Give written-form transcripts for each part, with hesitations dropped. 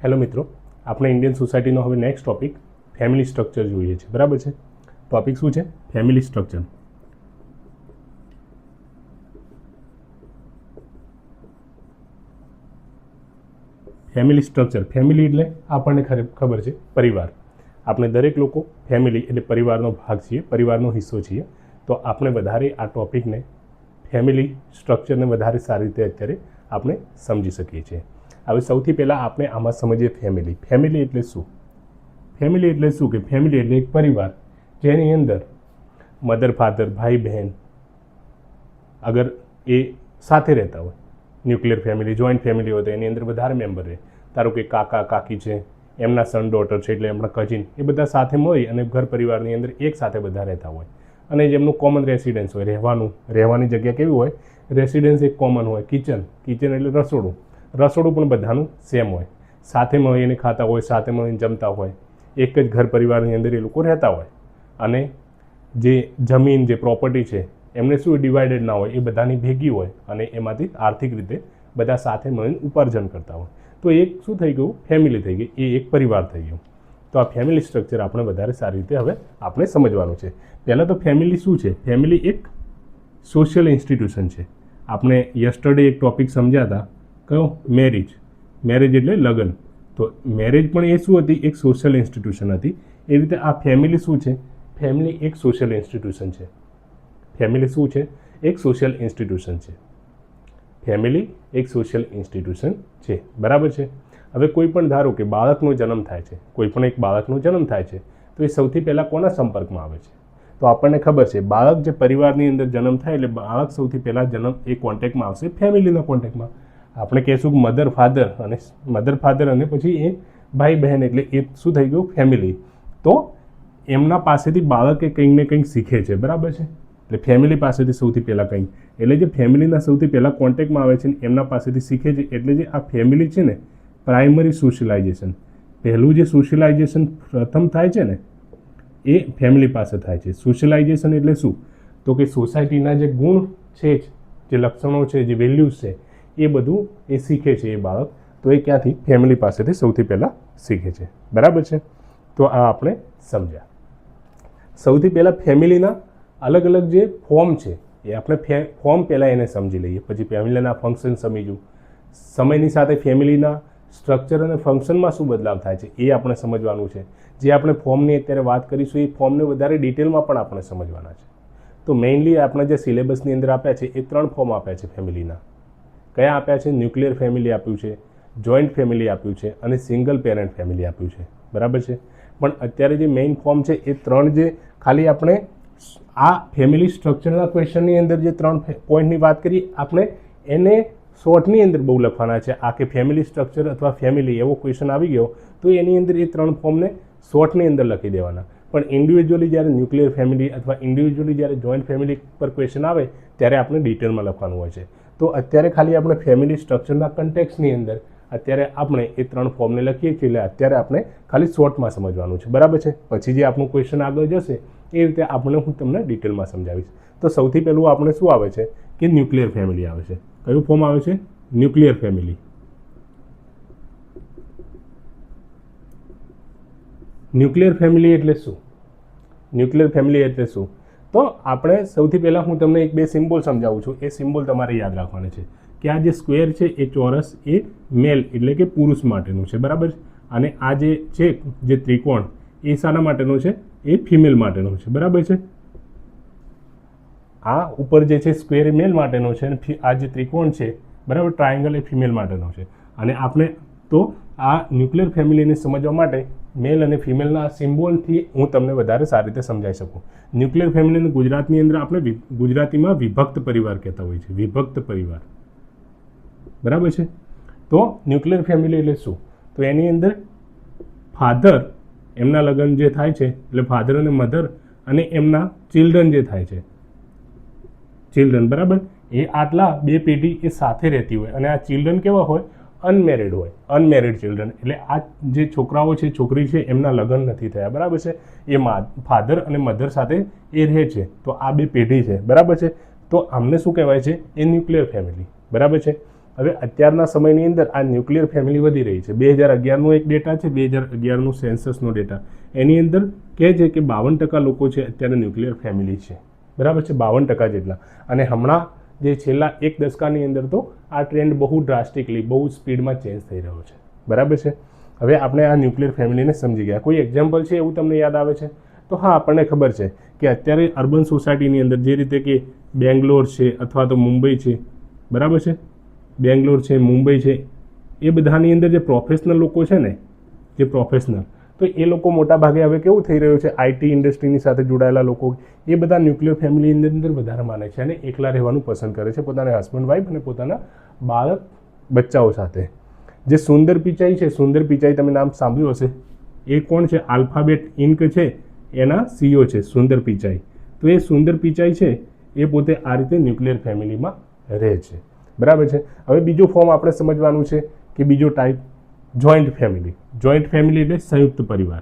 Hello મિત્રો, આપણે Indian સોસાયટીનો હવે નેક્સ્ટ ટોપિક ફેમિલી સ્ટ્રક્ચર જોઈએ છે. બરાબર છે. ટોપિક શું છે? Family structure. Family structure, family એટલે આપણને ખબર છે પરિવાર. આપણે દરેક લોકો ફેમિલી એટલે પરિવારનો ભાગ છીએ, પરિવારનો હિસ્સો છીએ. તો આપણે વધારે આ ટોપિકને ફેમિલી સ્ટ્રક્ચરને વધારે સારી રીતે અત્યારે આપણે સમજી શકીએ છીએ. હવે સૌથી પહેલાં આપણે આમાં સમજીએ ફેમિલી. ફેમિલી એટલે શું? ફેમિલી એટલે શું કે ફેમિલી એટલે એક પરિવાર જેની અંદર મધર ફાધર ભાઈ બહેન અગર એ સાથે રહેતા હોય, ન્યુક્લિયર ફેમિલી, જોઈન્ટ ફેમિલી હોય તો એની અંદર વધારે મેમ્બર રહે. ધારો કે કાકા કાકી છે, એમના સન ડોટર છે એટલે એમના કઝિન, એ બધા સાથે મળી અને ઘર પરિવારની અંદર એક સાથે બધા રહેતા હોય. અને જેમનું કોમન રેસિડન્સ હોય, રહેવાની જગ્યા કેવી હોય? રેસિડન્સ એક કોમન હોય. કિચન એટલે રસોડું પણ બધાનું સેમ હોય. સાથે મળીને ખાતા હોય, સાથે મળીને જમતા હોય, એક જ ઘર પરિવારની અંદર એ લોકો રહેતા હોય. અને જે જમીન, જે પ્રોપર્ટી છે એમને શું ડિવાઇડેડ ના હોય, એ બધાની ભેગી હોય અને એમાંથી આર્થિક રીતે બધા સાથે મળીને ઉપાર્જન કરતા હોય. તો એક શું થઈ ગયું? ફેમિલી થઈ ગઈ, એ એક પરિવાર થઈ ગયો. તો આ ફેમિલી સ્ટ્રક્ચર આપણે વધારે સારી રીતે હવે આપણે સમજવાનું છે. પહેલાં તો ફેમિલી શું છે? ફેમિલી એક સોશિયલ ઇન્સ્ટિટ્યુશન છે. આપણે યસ્ટરડે એક ટોપિક સમજ્યા હતા, કયો? મેરેજ એટલે લગ્ન. તો મેરેજ પણ એ શું હતી? એક સોશિયલ ઇન્સ્ટિટ્યુશન હતી. એ રીતે આ ફેમિલી શું છે? ફેમિલી એક સોશિયલ ઇન્સ્ટિટ્યુશન છે. ફેમિલી શું છે? એક સોશિયલ ઇન્સ્ટિટ્યુશન છે. ફેમિલી એક સોશિયલ ઇન્સ્ટિટ્યુશન છે. બરાબર છે. હવે કોઈ પણ ધારો કે બાળકનો જન્મ થાય છે, કોઈ પણ એક બાળકનો જન્મ થાય છે, તો એ સૌથી પહેલાં કોના સંપર્કમાં આવે છે? તો આપણને ખબર છે બાળક જે પરિવારની અંદર જન્મ થાય એટલે બાળક સૌથી પહેલાં જન્મ એ કોન્ટેક્ટમાં આવશે, ફેમિલીના કોન્ટેક્ટમાં. આપણે કહીશું કે મધર ફાધર અને પછી એ ભાઈ બહેન, એટલે એ શું થઈ ગયું? ફેમિલી. તો એમના પાસેથી બાળકે કંઈક ને કંઈક શીખે છે. બરાબર છે. એટલે ફેમિલી પાસેથી સૌથી પહેલાં કંઈક, એટલે જે ફેમિલીના સૌથી પહેલાં કોન્ટેક્ટમાં આવે છે એમના પાસેથી શીખે છે. એટલે જે આ ફેમિલી છે ને, પ્રાઇમરી સોશિયલાઇઝેશન, પહેલું જે સોશિયલાઇઝેશન પ્રથમ થાય છે ને એ ફેમિલી પાસે થાય છે. સોશિયલાઇઝેશન એટલે શું? તો કે સોસાયટીના જે ગુણ છે, જે લક્ષણો છે, જે વેલ્યુઝ છે, એ બધું એ શીખે છે એ બાળક. તો એ ક્યાંથી? ફેમિલી પાસેથી સૌથી પહેલાં શીખે છે. બરાબર છે. તો આ આપણે સમજ્યા. સૌથી પહેલાં ફેમિલીના અલગ અલગ જે ફોર્મ છે એ આપણે ફોર્મ પહેલાં એને સમજી લઈએ, પછી ફેમિલીના ફંક્શન સમજીશું. સમયની સાથે ફેમિલીના સ્ટ્રક્ચર અને ફંક્શનમાં શું બદલાવ થાય છે એ આપણે સમજવાનું છે. જે આપણે ફોર્મની અત્યારે વાત કરીશું એ ફોર્મને વધારે ડિટેલમાં પણ આપણે સમજવાના છે. તો મેઇનલી આપણે જે સિલેબસની અંદર આપ્યા છે એ 3 ફોર્મ આપ્યા છે ફેમિલીના. કયા આપ્યા છે? ન્યુક્લિયર ફેમિલી આપ્યું છે, જોઈન્ટ ફેમિલી આપ્યું છે અને સિંગલ પેરેન્ટ ફેમિલી આપ્યું છે. બરાબર છે. પણ અત્યારે જે મેઇન ફોર્મ છે એ 3 જે ખાલી આપણે આ ફેમિલી સ્ટ્રક્ચરના ક્વેશ્ચનની અંદર જે 3 પોઈન્ટની વાત કરી, આપણે એને શોર્ટની અંદર બહુ લખવાના છે. આ કે ફેમિલી સ્ટ્રક્ચર અથવા ફેમિલી એવો ક્વેશ્ચન આવી ગયો તો એની અંદર એ 3 ફોર્મને શોર્ટની અંદર લખી દેવાના. પણ ઇન્ડિવિજ્યુઅલી જ્યારે ન્યુક્લિયર ફેમિલી અથવા ઇન્ડિવિજ્યુઅલી જ્યારે જોઈન્ટ ફેમિલી પર ક્વેશ્ચન આવે ત્યારે આપણે ડિટેલમાં લખવાનું હોય છે. તો અત્યારે ખાલી આપણે ફેમિલી સ્ટ્રક્ચરના કન્ટેક્સની અંદર અત્યારે આપણે એ 3 ફોર્મને લખીએ છીએ. એટલે અત્યારે આપણે ખાલી શોર્ટમાં સમજવાનું છે. બરાબર છે. પછી જે આપણું ક્વેશ્ચન આગળ જશે એ રીતે આપણે હું તમને ડિટેલમાં સમજાવીશ. તો સૌથી પહેલું આપણે શું આવે છે કે ન્યુક્લિયર ફેમિલી આવે છે. કયું ફોર્મ આવે છે? Nuclear family. ન્યુક્લિયર ફેમિલી એટલે શું? ન્યુક્લિયર ફેમિલી એટલે શું? તો આપણે સૌથી પહેલાં હું તમને 1-2 સિમ્બોલ સમજાવું છું. એ સિમ્બોલ તમારે યાદ રાખવાના છે કે આ જે સ્ક્વેર છે એ ચોરસ એ મેલ એટલે કે પુરુષ માટેનું છે. બરાબર. અને આ જે છે જે ત્રિકોણ એ શાના માટેનો છે? એ ફિમેલ માટેનો છે. બરાબર છે. આ ઉપર જે છે સ્ક્વેર મેલ માટેનો છે અને આ જે ત્રિકોણ છે, બરાબર, ટ્રાયેંગલ એ ફિમેલ માટેનો છે. અને આપણે તો આ ન્યુક્લિયર ફેમિલીને સમજવા માટે મેલ અને ફિમેલના સિમ્બોલથી હું તમને વધારે સારી રીતે સમજાવી શકું. ન્યુક્લિયર ફેમિલીને ગુજરાતની અંદર આપણે ગુજરાતીમાં વિભક્ત પરિવાર કહેતા હોઈએ છીએ. વિભક્ત પરિવાર. બરાબર છે. તો ન્યુક્લિયર ફેમિલી એટલે શું? તો એની અંદર ફાધર, એમના લગ્ન જે થાય છે એટલે ફાધર અને મધર અને એમના ચિલ્ડ્રન જે થાય છે, ચિલ્ડ્રન, બરાબર, એ આટલા 2 પેઢી એ સાથે રહેતી હોય. અને આ ચિલ્ડ્રન કેવા હોય? અનમેરિડ હોય. અનમેરિડ ચિલ્ડ્રન એટલે આ જે છોકરાઓ છે, છોકરી છે, એમના લગ્ન નથી થયા. બરાબર છે. એ ફાધર અને મધર સાથે એ રહે છે. તો આ 2 પેઢી છે. બરાબર છે. તો આમને શું કહેવાય છે? એ ન્યુક્લિયર ફેમિલી. બરાબર છે. હવે અત્યારના સમયની અંદર આ ન્યુક્લિયર ફેમિલી વધી રહી છે. 2011નો એક ડેટા છે, 2011નું સેન્સસનો ડેટા, એની અંદર કહે છે કે 52% લોકો છે અત્યારે ન્યુક્લિયર ફેમિલી છે, બરાબર છે, 52% જેટલા. અને હમણાં જે છેલ્લા એક દશકાની અંદર તો આ ટ્રેન્ડ બહુ ડ્રાસ્ટિકલી, બહુ સ્પીડમાં ચેન્જ થઈ રહ્યો છે, બરાબર છે. હવે આપણે આ ન્યુક્લિયર ફેમિલીને સમજી ગયા. કોઈ એક્ઝામ્પલ છે એવું તમને યાદ આવે છે? તો હા, આપણને ખબર છે કે અત્યારે અર્બન સોસાયટીની અંદર જે રીતે કે બેંગ્લોર છે અથવા તો મુંબઈ છે, બરાબર છે, બેંગ્લોર છે, મુંબઈ છે, એ બધાની અંદર જે પ્રોફેશનલ લોકો છે ને, જે પ્રોફેશનલ, તો એ લોકો મોટા ભાગે હવે કેવું થઈ રહ્યું છે, આઈટી ઇન્ડસ્ટ્રીની સાથે જોડાયેલા લોકો, એ બધા ન્યુક્લિયર ફેમિલીની અંદર વધારે માને છે અને એકલા રહેવાનું પસંદ કરે છે પોતાના હસબન્ડ વાઈફ અને પોતાના બાળક બચ્ચાઓ સાથે. જે સુંદર પિચાઈ છે, સુંદર પિચાઈ તમે નામ સાંભળ્યું હશે, એ કોણ છે? આલ્ફાબેટ ઇન્ક છે એના CEO છે સુંદર પિચાઈ. તો એ સુંદર પિચાઈ છે એ પોતે આ રીતે ન્યુક્લિયર ફેમિલીમાં રહે છે, બરાબર છે. હવે બીજો ફોર્મ આપણે સમજવાનું છે કે બીજો type joint family. Joint family એટલે સંયુક્ત પરિવાર.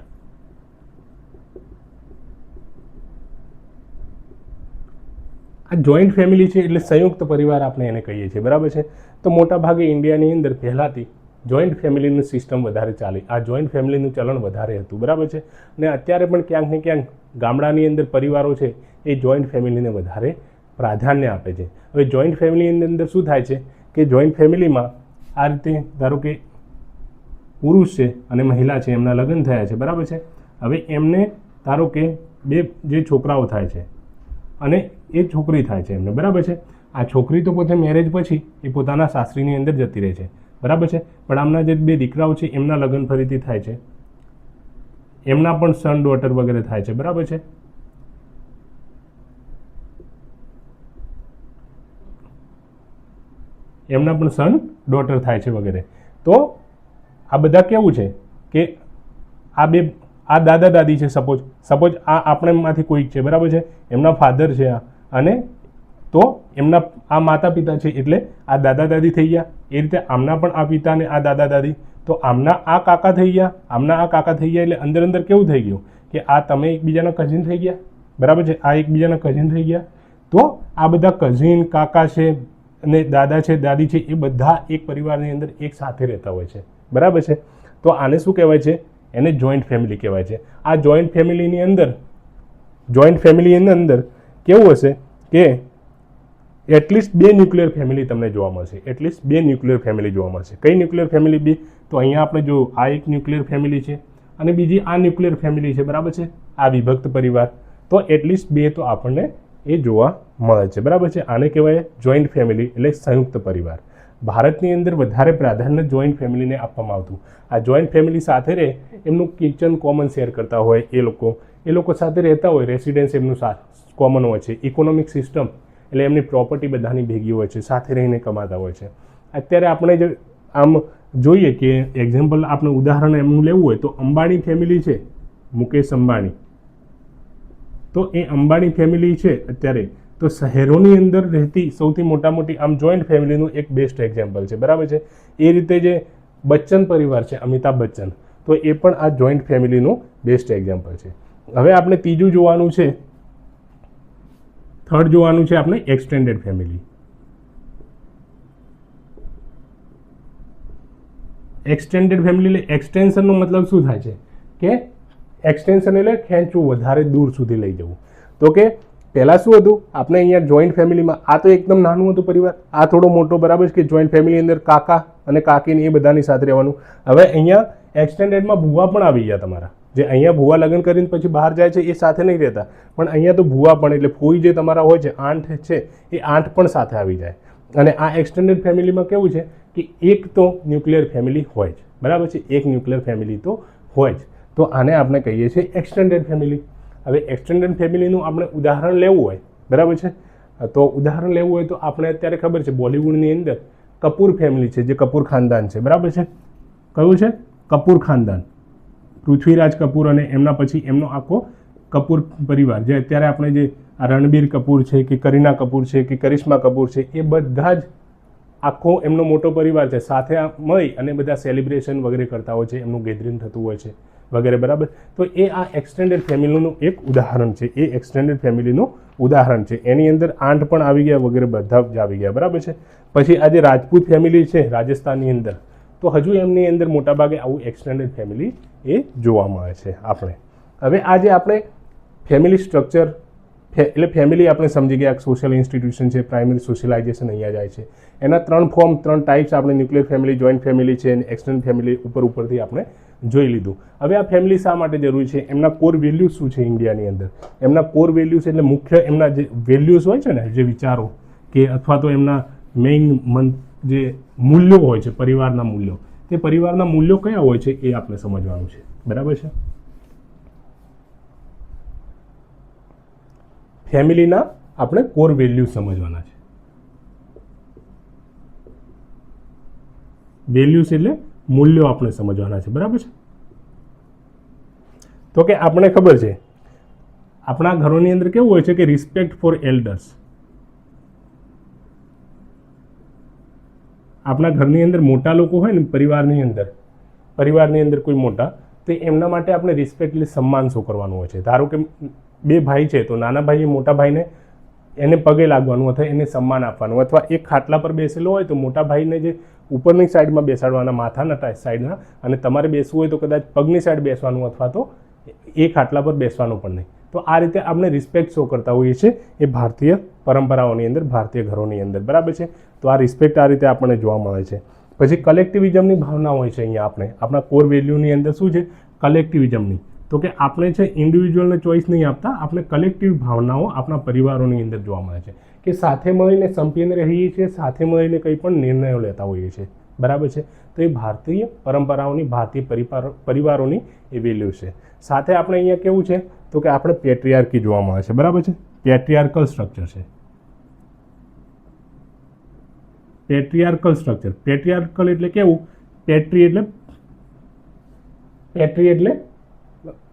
આ જોઈન્ટ ફેમિલી છે એટલે સંયુક્ત પરિવાર આપણે એને કહીએ છીએ, બરાબર છે. તો મોટા ભાગે ઇન્ડિયાની અંદર પહેલાંથી જોઈન્ટ ફેમિલીની સિસ્ટમ વધારે ચાલી, આ જોઈન્ટ ફેમિલીનું ચલણ વધારે હતું, બરાબર છે. અને અત્યારે પણ ક્યાંક ને ક્યાંક ગામડાની અંદર પરિવારો છે એ જોઈન્ટ ફેમિલીને વધારે પ્રાધાન્ય આપે છે. હવે જોઈન્ટ ફેમિલીની અંદર શું થાય છે કે જોઈન્ટ ફેમિલીમાં આ રીતે ધારો કે પુરુષ છે અને મહિલા છે, એમના લગ્ન થયા છે, બરાબર છે. હવે એમને ધારો કે બે જે છોકરાઓ થાય છે અને એ છોકરી થાય છે એમને, બરાબર છે. આ છોકરી તો પોતે મેરેજ પછી એ પોતાના સાસરીની અંદર જતી રહે છે, બરાબર છે. પણ આમના જે બે દીકરાઓ છે એમના લગ્ન ફરીથી થાય છે, એમના પણ સન ડોટર વગેરે થાય છે, બરાબર છે. એમના પણ સન ડોટર થાય છે વગેરે. તો આ બધા કેવું છે કે આ દાદા દાદી છે, સપોઝ આ આપણેમાંથી કોઈક છે, બરાબર છે, એમના ફાધર છે આ, અને તો એમના આ માતા પિતા છે એટલે આ દાદા દાદી થઈ ગયા. એ રીતે આમના પણ આ પિતા ને આ દાદા દાદી, તો આમના આ કાકા થઈ ગયા, આમના આ કાકા થઈ ગયા. એટલે અંદર અંદર કેવું થઈ ગયું કે આ તમે એકબીજાના કઝિન થઈ ગયા, બરાબર છે, આ એકબીજાના કઝિન થઈ ગયા. તો આ બધા કઝિન, કાકા છે અને દાદા છે, દાદી છે, એ બધા એક પરિવારની અંદર એક સાથે રહેતા હોય છે, બરાબર છે. તો આને શું કહેવાય છે? એને જોઈન્ટ ફેમિલી કહેવાય છે. આ જોઈન્ટ ફેમિલીની અંદર કેવું હશે કે એટલીસ્ટ 2 ન્યુક્લિયર ફેમિલી તમને જોવા મળશે, એટલીસ્ટ 2 ન્યુક્લિયર ફેમિલી જોવા મળશે. કઈ ન્યુક્લિયર ફેમિલી 2? તો અહીંયા આપણે જો આ એક ન્યુક્લિયર ફેમિલી છે અને બીજી આ ન્યુક્લિયર ફેમિલી છે, બરાબર છે, આ વિભક્ત પરિવાર. તો એટલીસ્ટ 2 તો આપણને એ જોવા મળે છે, બરાબર છે. આને કહેવાય જોઈન્ટ ફેમિલી એટલે સંયુક્ત પરિવાર. ભારતની અંદર વધારે પ્રાધાન્ય જોઈન્ટ ફેમિલીને આપવામાં આવતું. આ જોઈન્ટ ફેમિલી સાથે રહે, એમનું કિચન કોમન શેર કરતા હોય, એ લોકો સાથે રહેતા હોય, રેસિડેન્સ એમનું કોમન હોય છે, ઇકોનોમિક સિસ્ટમ એટલે એમની પ્રોપર્ટી બધાની ભેગી હોય છે, સાથે રહીને કમાતા હોય છે. અત્યારે આપણે જે આમ જોઈએ કે એક્ઝામ્પલ આપણે ઉદાહરણ એમનું લેવું હોય તો અંબાણી ફેમિલી છે, મુકેશ અંબાણી. તો એ અંબાણી ફેમિલી છે અત્યારે તો શહેરોની અંદર રહેતી સૌથી મોટી આમ જોઈન્ટ ફેમિલીનું એક બેસ્ટ એક્ઝામ્પલ છે, બરાબર છે. એ રીતે જે બચ્ચન પરિવાર છે, અમિતાભ બચ્ચન, તો એ પણ આ જોઈન્ટ ફેમિલીનું બેસ્ટ એક્ઝામ્પલ છે. હવે આપણે ત્રીજું જોવાનું છે, થર્ડ જોવાનું છે આપણે એક્સટેન્ડેડ ફેમિલી. એક્સટેન્ડેડ ફેમિલી એટલે એક્સટેન્શનનો મતલબ શું થાય છે કે એક્સટેન્શન એટલે ખેંચવું, વધારે દૂર સુધી લઈ જવું. તો કે પહેલાં શું હતું આપણે અહીંયા જોઈન્ટ ફેમિલીમાં આ તો એકદમ નાનું હતું પરિવાર, આ થોડો મોટો, બરાબર છે, કે જોઈન્ટ ફેમિલી અંદર કાકા અને કાકીને એ બધાની સાથે રહેવાનું. હવે અહીંયા એક્સટેન્ડેડમાં ભૂવા પણ આવી ગયા તમારા, જે અહીંયા ભૂવા લગ્ન કરીને પછી બહાર જાય છે એ સાથે નહીં રહેતા, પણ અહીંયા તો ભૂવા પણ એટલે ફોઈ જે તમારા હોય છે, આંઠ છે, એ આંઠ પણ સાથે આવી જાય. અને આ એક્સટેન્ડેડ ફેમિલીમાં કેવું છે કે એક તો ન્યુક્લિયર ફેમિલી હોય જ, બરાબર છે, એક ન્યુક્લિયર ફેમિલી તો હોય જ. તો આને આપણે કહીએ છીએ એક્સટેન્ડેડ ફેમિલી. હવે એક્સટેન્ડેડ ફેમિલીનું આપણે ઉદાહરણ લેવું હોય, બરાબર છે, તો ઉદાહરણ લેવું હોય તો આપણે અત્યારે ખબર છે બોલિવૂડની અંદર કપૂર ફેમિલી છે, જે કપૂર ખાનદાન છે, બરાબર છે. કયું છે? કપૂર ખાનદાન. પૃથ્વીરાજ કપૂર અને એમના પછી એમનો આખો કપૂર પરિવાર, જે અત્યારે આપણે જે રણબીર કપૂર છે કે કરીના કપૂર છે કે કરિશ્મા કપૂર છે, એ બધા જ આખો એમનો મોટો પરિવાર છે, સાથે મળી અને બધા સેલિબ્રેશન વગેરે કરતા હોય છે, એમનું ગેધરિંગ થતું હોય છે વગેરે, બરાબર. તો એ આ એક્સટેન્ડેડ ફેમિલીનું એક ઉદાહરણ છે, એ એક્સટેન્ડેડ ફેમિલીનું ઉદાહરણ છે. એની અંદર આંટ પણ આવી ગયા વગેરે બધા જ આવી ગયા, બરાબર છે. પછી આ જે રાજપૂત ફેમિલી છે રાજસ્થાનની અંદર, તો હજુ એમની અંદર મોટાભાગે આવું એક્સટેન્ડેડ ફેમિલી એ જોવા મળે છે આપણે. હવે આજે આપણે ફેમિલી સ્ટ્રક્ચર એટલે ફેમિલી આપણે સમજી ગયા સોશિયલ ઇન્સ્ટિટ્યુશન છે, પ્રાઇમરી સોશિયલાઇઝેશન અહીંયા જાય છે. એના 3 ફોર્મ 3 ટાઈપ્સ આપણે ન્યુક્લિયર ફેમિલી, જોઈન્ટ ફેમિલી છે અને એક્સટેન્ડ ફેમિલી ઉપરથી આપણે જોઈ લીધું. હવે આ ફેમિલી શા માટે જરૂરી છે, એમના કોર વેલ્યુઝ શું છે ઇન્ડિયાની અંદર. એમના કોર વેલ્યુઝ એટલે મુખ્ય એમના જે વેલ્યુઝ હોય છે ને, જે વિચારો કે અથવા તો એમના મેઇન જે મૂલ્યો હોય છે, પરિવારના મૂલ્યો, તે પરિવારના મૂલ્યો કયા હોય છે એ આપણે સમજવાનું છે, બરાબર છે. ફેમિલીના આપણે કોર વેલ્યુ સમજવાના છે. વેલ્યુઝ એટલે મૂલ્યો આપણે સમજવાના છે, બરાબર છે. તો કે આપણે ખબર છે આપણા ઘરોની અંદર કેવું હોય છે કે રિસ્પેક્ટ ફોર એલ્ડર્સ. આપણા ઘરની અંદર મોટા લોકો હોય ને, પરિવારની અંદર કોઈ મોટા, તો એમના માટે આપણે રિસ્પેક્ટ એટલે સન્માન શું કરવાનું હોય છે. ધારો કે 2 ભાઈ છે તો નાના ભાઈએ મોટા ભાઈને એને પગે લાગવાનું અથવા એને સન્માન આપવાનું, અથવા એક ખાટલા પર બેસેલો હોય તો મોટા ભાઈને જે ઉપરની સાઈડમાં બેસાડવાના, માથાના સાઈડના, અને તમારે બેસવું હોય તો કદાચ પગની સાઈડ બેસવાનું અથવા તો એ ખાટલા પર બેસવાનું પણ નહીં. તો આ રીતે આપણે રિસ્પેક્ટ શો કરતા હોઈએ છીએ એ ભારતીય પરંપરાઓની અંદર, ભારતીય ઘરોની અંદર, બરાબર છે. તો આ રિસ્પેક્ટ આ રીતે આપણને જોવા મળે છે. પછી કલેક્ટિવિઝમની ભાવના હોય છે અહીંયા આપણા કોર વેલ્યુની અંદર શું છે, કલેક્ટિવિઝમની. તો કે આપણે છે ઇન્ડિવિજ્યુઅલને ચોઈસ નહીં આપતા, આપણે કલેક્ટિવ ભાવનાઓ આપણા પરિવારોની અંદર જોવા મળે છે કે સાથે મળીને સંપીને રહીએ છીએ, સાથે મળીને કંઈ પણ નિર્ણયો લેતા હોઈએ છીએ, બરાબર છે. તો એ ભારતીય પરંપરાઓની, ભારતીય પરિવારોની એ વેલ્યુ છે. સાથે આપણે અહીંયા કેવું છે તો કે આપણે પેટ્રિયાર્કી જોવા મળે છે, બરાબર છે. પેટ્રિયાર્કલ સ્ટ્રક્ચર છે. પેટ્રિયાર્કલ એટલે કેવું, પેટ્રી એટલે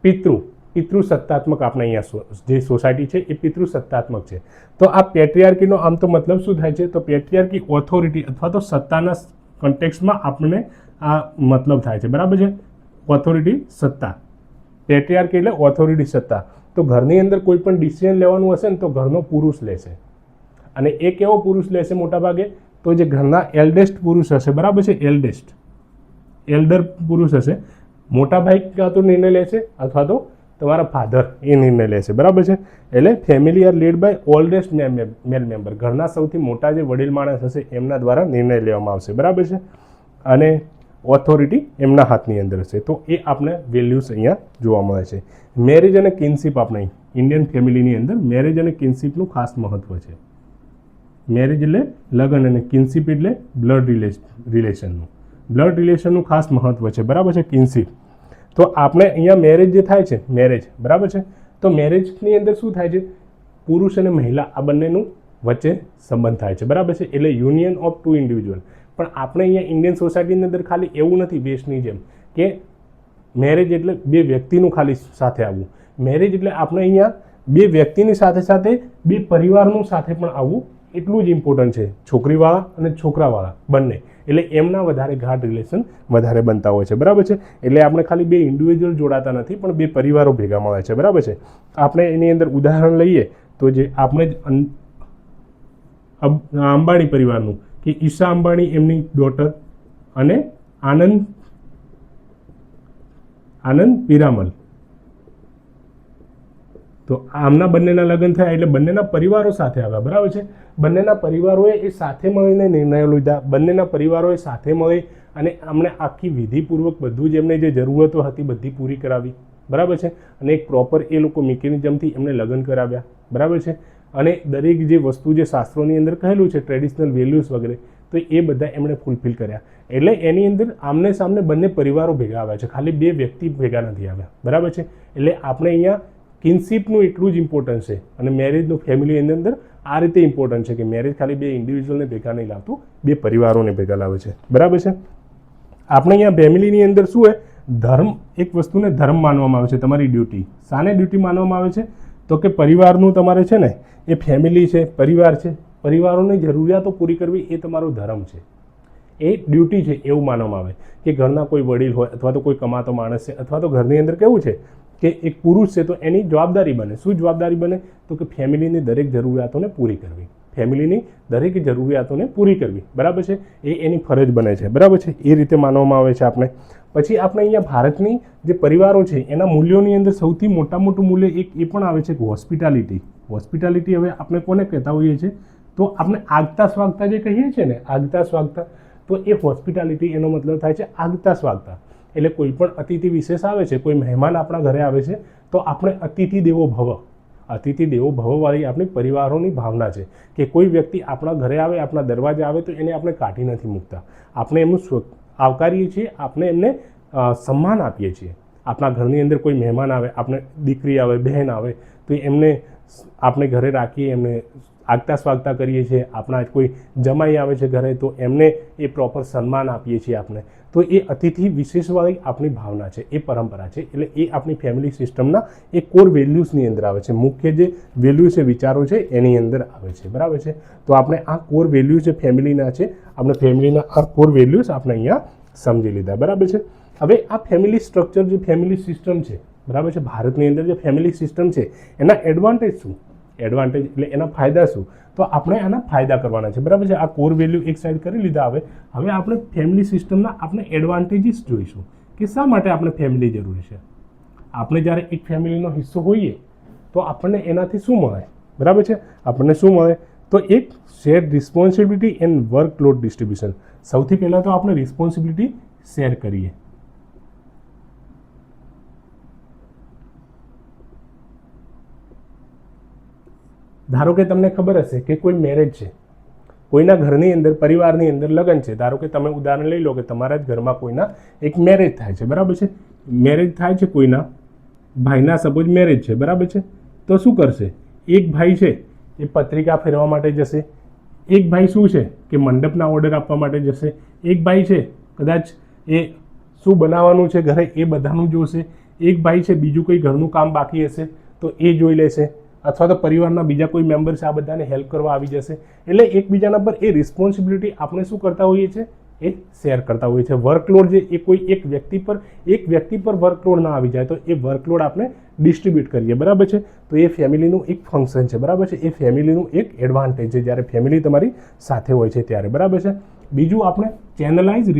પિતૃ સત્તાત્મક. આપણે અહીંયા જે સોસાયટી છે એ પિતૃ સત્તાત્મક છે. તો આ પેટ્રિયાર્કીનો આમ તો મતલબ શું થાય છે, તો પેટ્રિયાર્કી ઓથોરિટી અથવા તો સત્તાના કન્ટેક્સ્ટમાં આપણને આ મતલબ થાય છે, બરાબર છે. ઓથોરિટી, સત્તા. પેટ્રિયાર્કી એટલે ઓથોરિટી, સત્તા. તો ઘરની અંદર કોઈ પણ ડિસિઝન લેવાનું હશે ને તો ઘરનો પુરુષ લેશે, અને એ કેવો પુરુષ લેશે મોટાભાગે, તો જે ઘરના એલ્ડેસ્ટ પુરુષ હશે, બરાબર છે. એલ્ડર પુરુષ હશે. મોટા ભાઈ કાં તો નિર્ણય લેશે અથવા તો તમારા ફાધર એ નિર્ણય લેશે, બરાબર છે. એટલે family are lead by oldest male member. ઘરના સૌથી મોટા જે વડીલ માણસ હશે એમના દ્વારા નિર્ણય લેવામાં આવશે, બરાબર છે. અને ઓથોરિટી એમના હાથની અંદર હશે. તો એ આપણે વેલ્યુઝ અહીંયા જોવા મળે છે. મેરેજ અને કિનશીપ, આપણે ઇન્ડિયન ફેમિલીની અંદર મેરેજ અને કિનશીપનું ખાસ મહત્વ છે. મેરેજ એટલે લગ્ન અને કિનશીપ એટલે બ્લડ રિલેશનનું ખાસ મહત્વ છે, બરાબર છે. કિનશીપ. તો આપણે અહીંયા મેરેજ જે થાય છે, બરાબર છે. તો મેરેજની અંદર શું થાય છે, પુરુષ અને મહિલા આ બંનેનું વચ્ચે સંબંધ થાય છે, બરાબર છે. એટલે યુનિયન ઓફ 2 ઇન્ડિવિજ્યુઅલ. પણ આપણે અહીંયા ઇન્ડિયન સોસાયટીની અંદર ખાલી એવું નથી વેસ્ટની જેમ કે મેરેજ એટલે 2 વ્યક્તિનું ખાલી સાથે આવવું. મેરેજ એટલે આપણે અહીંયા 2 વ્યક્તિની સાથે સાથે 2 પરિવારનું સાથે પણ આવવું એટલું જ ઇમ્પોર્ટન્ટ છે. છોકરીવાળા અને છોકરાવાળા બંને, એટલે એમના વધારે ગાઢ રિલેશન વધારે બનતા હોય છે, બરાબર છે. એટલે આપણે ખાલી 2 ઇન્ડિવિજ્યુઅલ જોડાતા નથી, પણ 2 પરિવારો ભેગા મળે છે, બરાબર છે. આપણે એની અંદર ઉદાહરણ લઈએ તો જે આપણે અંબાણી પરિવારનું, કે ઈશા અંબાણી એમની ડોટર અને આનંદ પિરામલ, તો આમના બંનેના લગ્ન થયા એટલે બંનેના પરિવારો સાથે આવ્યા, બરાબર છે. બંનેના પરિવારોએ એ સાથે મળીને નિર્ણયો લીધા, બંનેના પરિવારોએ સાથે મળી અને અમને આખી વિધિપૂર્વક બધું જ એમને જે જરૂરતો હતી બધી પૂરી કરાવી, બરાબર છે. અને એક પ્રોપર એ લોકો મિકેનિઝમથી એમને લગ્ન કરાવ્યા, બરાબર છે. અને દરેક જે વસ્તુ જે શાસ્ત્રોની અંદર કહેલું છે, ટ્રેડિશનલ વેલ્યુઝ વગેરે, તો એ બધા એમણે ફૂલફિલ કર્યા. એટલે એની અંદર આમને સામને બંને પરિવારો ભેગા આવ્યા છે, ખાલી 2 વ્યક્તિ ભેગા નથી આવ્યા, બરાબર છે. એટલે આપણે અહીંયા કિનશીપનું એટલું જ ઇમ્પોર્ટન્સ છે. અને મેરેજનું ફેમિલીની અંદર આ રીતે ઇમ્પોર્ટન્ટ છે કે મેરેજ ખાલી 2 ઇન્ડિવિજ્યુઅલને ભેગા નહીં લાવતું, 2 પરિવારોને ભેગા લાવે છે, બરાબર છે. આપણે અહીંયા ફેમિલીની અંદર શું હોય, ધર્મ, એક વસ્તુને ધર્મ માનવામાં આવે છે, તમારી ડ્યુટી. શાને ડ્યુટી માનવામાં આવે છે, તો કે પરિવારનું તમારે છે ને એ ફેમિલી છે, પરિવાર છે, પરિવારોની જરૂરિયાતો પૂરી કરવી એ તમારો ધર્મ છે, એ ડ્યુટી છે એવું માનવામાં આવે. કે ઘરના કોઈ વડીલ હોય અથવા તો કોઈ કમાતો માણસ છે, અથવા તો ઘરની અંદર કેવું છે કે એક પુરુષ છે તો એની જવાબદારી બને. શું જવાબદારી બને? તો કે ફેમિલીની દરેક જરૂરિયાતોને પૂરી કરવી, ફેમિલીની દરેક જરૂરિયાતોને પૂરી કરવી, બરાબર છે, એ એની ફરજ બને છે, બરાબર છે, એ રીતે માનવામાં આવે છે આપણે. પછી આપણે અહીંયા ભારતની જે પરિવારો છે એના મૂલ્યોની અંદર સૌથી મોટું મૂલ્ય એક એ પણ આવે છે કે હોસ્પિટાલિટી. હોસ્પિટાલિટી હવે આપણે કોને કહેતા હોઈએ છીએ? તો આપણે આગતા સ્વાગતા જે કહીએ છીએ ને, આગતા સ્વાગતા, તો એ હોસ્પિટાલિટી એનો મતલબ થાય છે આગતા સ્વાગતા. એટલે કોઈ પણ અતિથિ વિશેષ આવે છે, કોઈ મહેમાન આપણા ઘરે આવે છે તો આપણે અતિથિ દેવો ભવ, અતિથિ દેવો ભવવાળી આપણી પરિવારોની ભાવના છે કે કોઈ વ્યક્તિ આપણા ઘરે આવે, આપણા દરવાજે આવે તો એને આપણે કાઢી નથી મૂકતા, આપણે એમનું આવકારીએ છીએ, આપણે એમને સન્માન આપીએ છીએ. આપણા ઘરની અંદર કોઈ મહેમાન આવે, આપણે દીકરી આવે, બહેન આવે તો એમને આપણે ઘરે રાખીએ, એમને આગતા સ્વાગતા કરીએ છીએ. આપણા કોઈ જમાઈ આવે છે ઘરે તો એમને એ પ્રોપર સન્માન આપીએ છીએ આપણે. તો એ અતિથિ વિશેષવાળી આપણી ભાવના છે, એ પરંપરા છે. એટલે એ આપણી ફેમિલી સિસ્ટમના એ કોર વેલ્યુઝની અંદર આવે છે, મુખ્ય જે વેલ્યુ છે, વિચારો છે એની અંદર આવે છે, બરાબર છે. તો આપણે આ કોર વેલ્યુઝ જે ફેમિલીના છે, આપણે ફેમિલીના આ કોર વેલ્યુઝ આપણે અહીંયા સમજી લીધા, બરાબર છે. હવે આ ફેમિલી સ્ટ્રક્ચર, જે ફેમિલી સિસ્ટમ છે, બરાબર છે, ભારતની અંદર જે ફેમિલી સિસ્ટમ છે એના એડવાન્ટેજ શું? એડવાન્ટેજ એટલે એના ફાયદા શું? તો આપણે આના ફાયદા કરવાના છે, બરાબર છે. આ કોર વેલ્યુ એક સાઈડ કરી લીધા. હવે આપણે ફેમિલી સિસ્ટમના આપણે એડવાન્ટેજીસ જોઈશું કે શા માટે આપણે ફેમિલી જરૂરી છે. આપણે જ્યારે એક ફેમિલીનો હિસ્સો હોઈએ તો આપણને એનાથી શું મળે, બરાબર છે, આપણને શું મળે? તો એક share responsibility and workload distribution. સૌથી પહેલાં તો આપણે રિસ્પોન્સિબિલિટી શેર કરીએ. ધારો કે તમને ખબર હશે કે કોઈ મેરેજ છે, કોઈના ઘરની અંદર, પરિવારની અંદર લગ્ન છે. ધારો કે તમે ઉદાહરણ લઈ લો કે તમારા જ ઘરમાં કોઈના એક મેરેજ થાય છે, બરાબર છે, મેરેજ થાય છે કોઈના ભાઈના, સપોઝ મેરેજ છે, બરાબર છે. તો શું કરશે? એક ભાઈ છે એ પત્રિકા ફેરવા માટે જશે, એક ભાઈ શું છે કે મંડપના ઓર્ડર આપવા માટે જશે, એક ભાઈ છે કદાચ એ શું બનાવવાનું છે ઘરે એ બધાનું જોશે, એક ભાઈ છે બીજું કોઈ ઘરનું કામ બાકી હશે તો એ જોઈ લેશે, અથવા તો પરિવારના બીજા કોઈ મેમ્બર છે આ બધાને હેલ્પ કરવા આવી જશે. એટલે એકબીજાના પર એ રિસ્પોન્સિબિલિટી આપણે શું કરતા હોઈએ છીએ? એ શેર કરતા હોઈએ છીએ. વર્કલોડ જે એ કોઈ એક વ્યક્તિ પર વર્કલોડ ના આવી જાય તો એ વર્કલોડ આપણે ડિસ્ટ્રીબ્યુટ કરીએ, બરાબર છે. તો એ ફેમિલીનું એક ફંક્શન છે, બરાબર છે, એ ફેમિલીનું એક એડવાન્ટેજ છે જ્યારે ફેમિલી તમારી સાથે હોય છે ત્યારે, બરાબર છે. બીજું આપણે ચેનલાઇઝ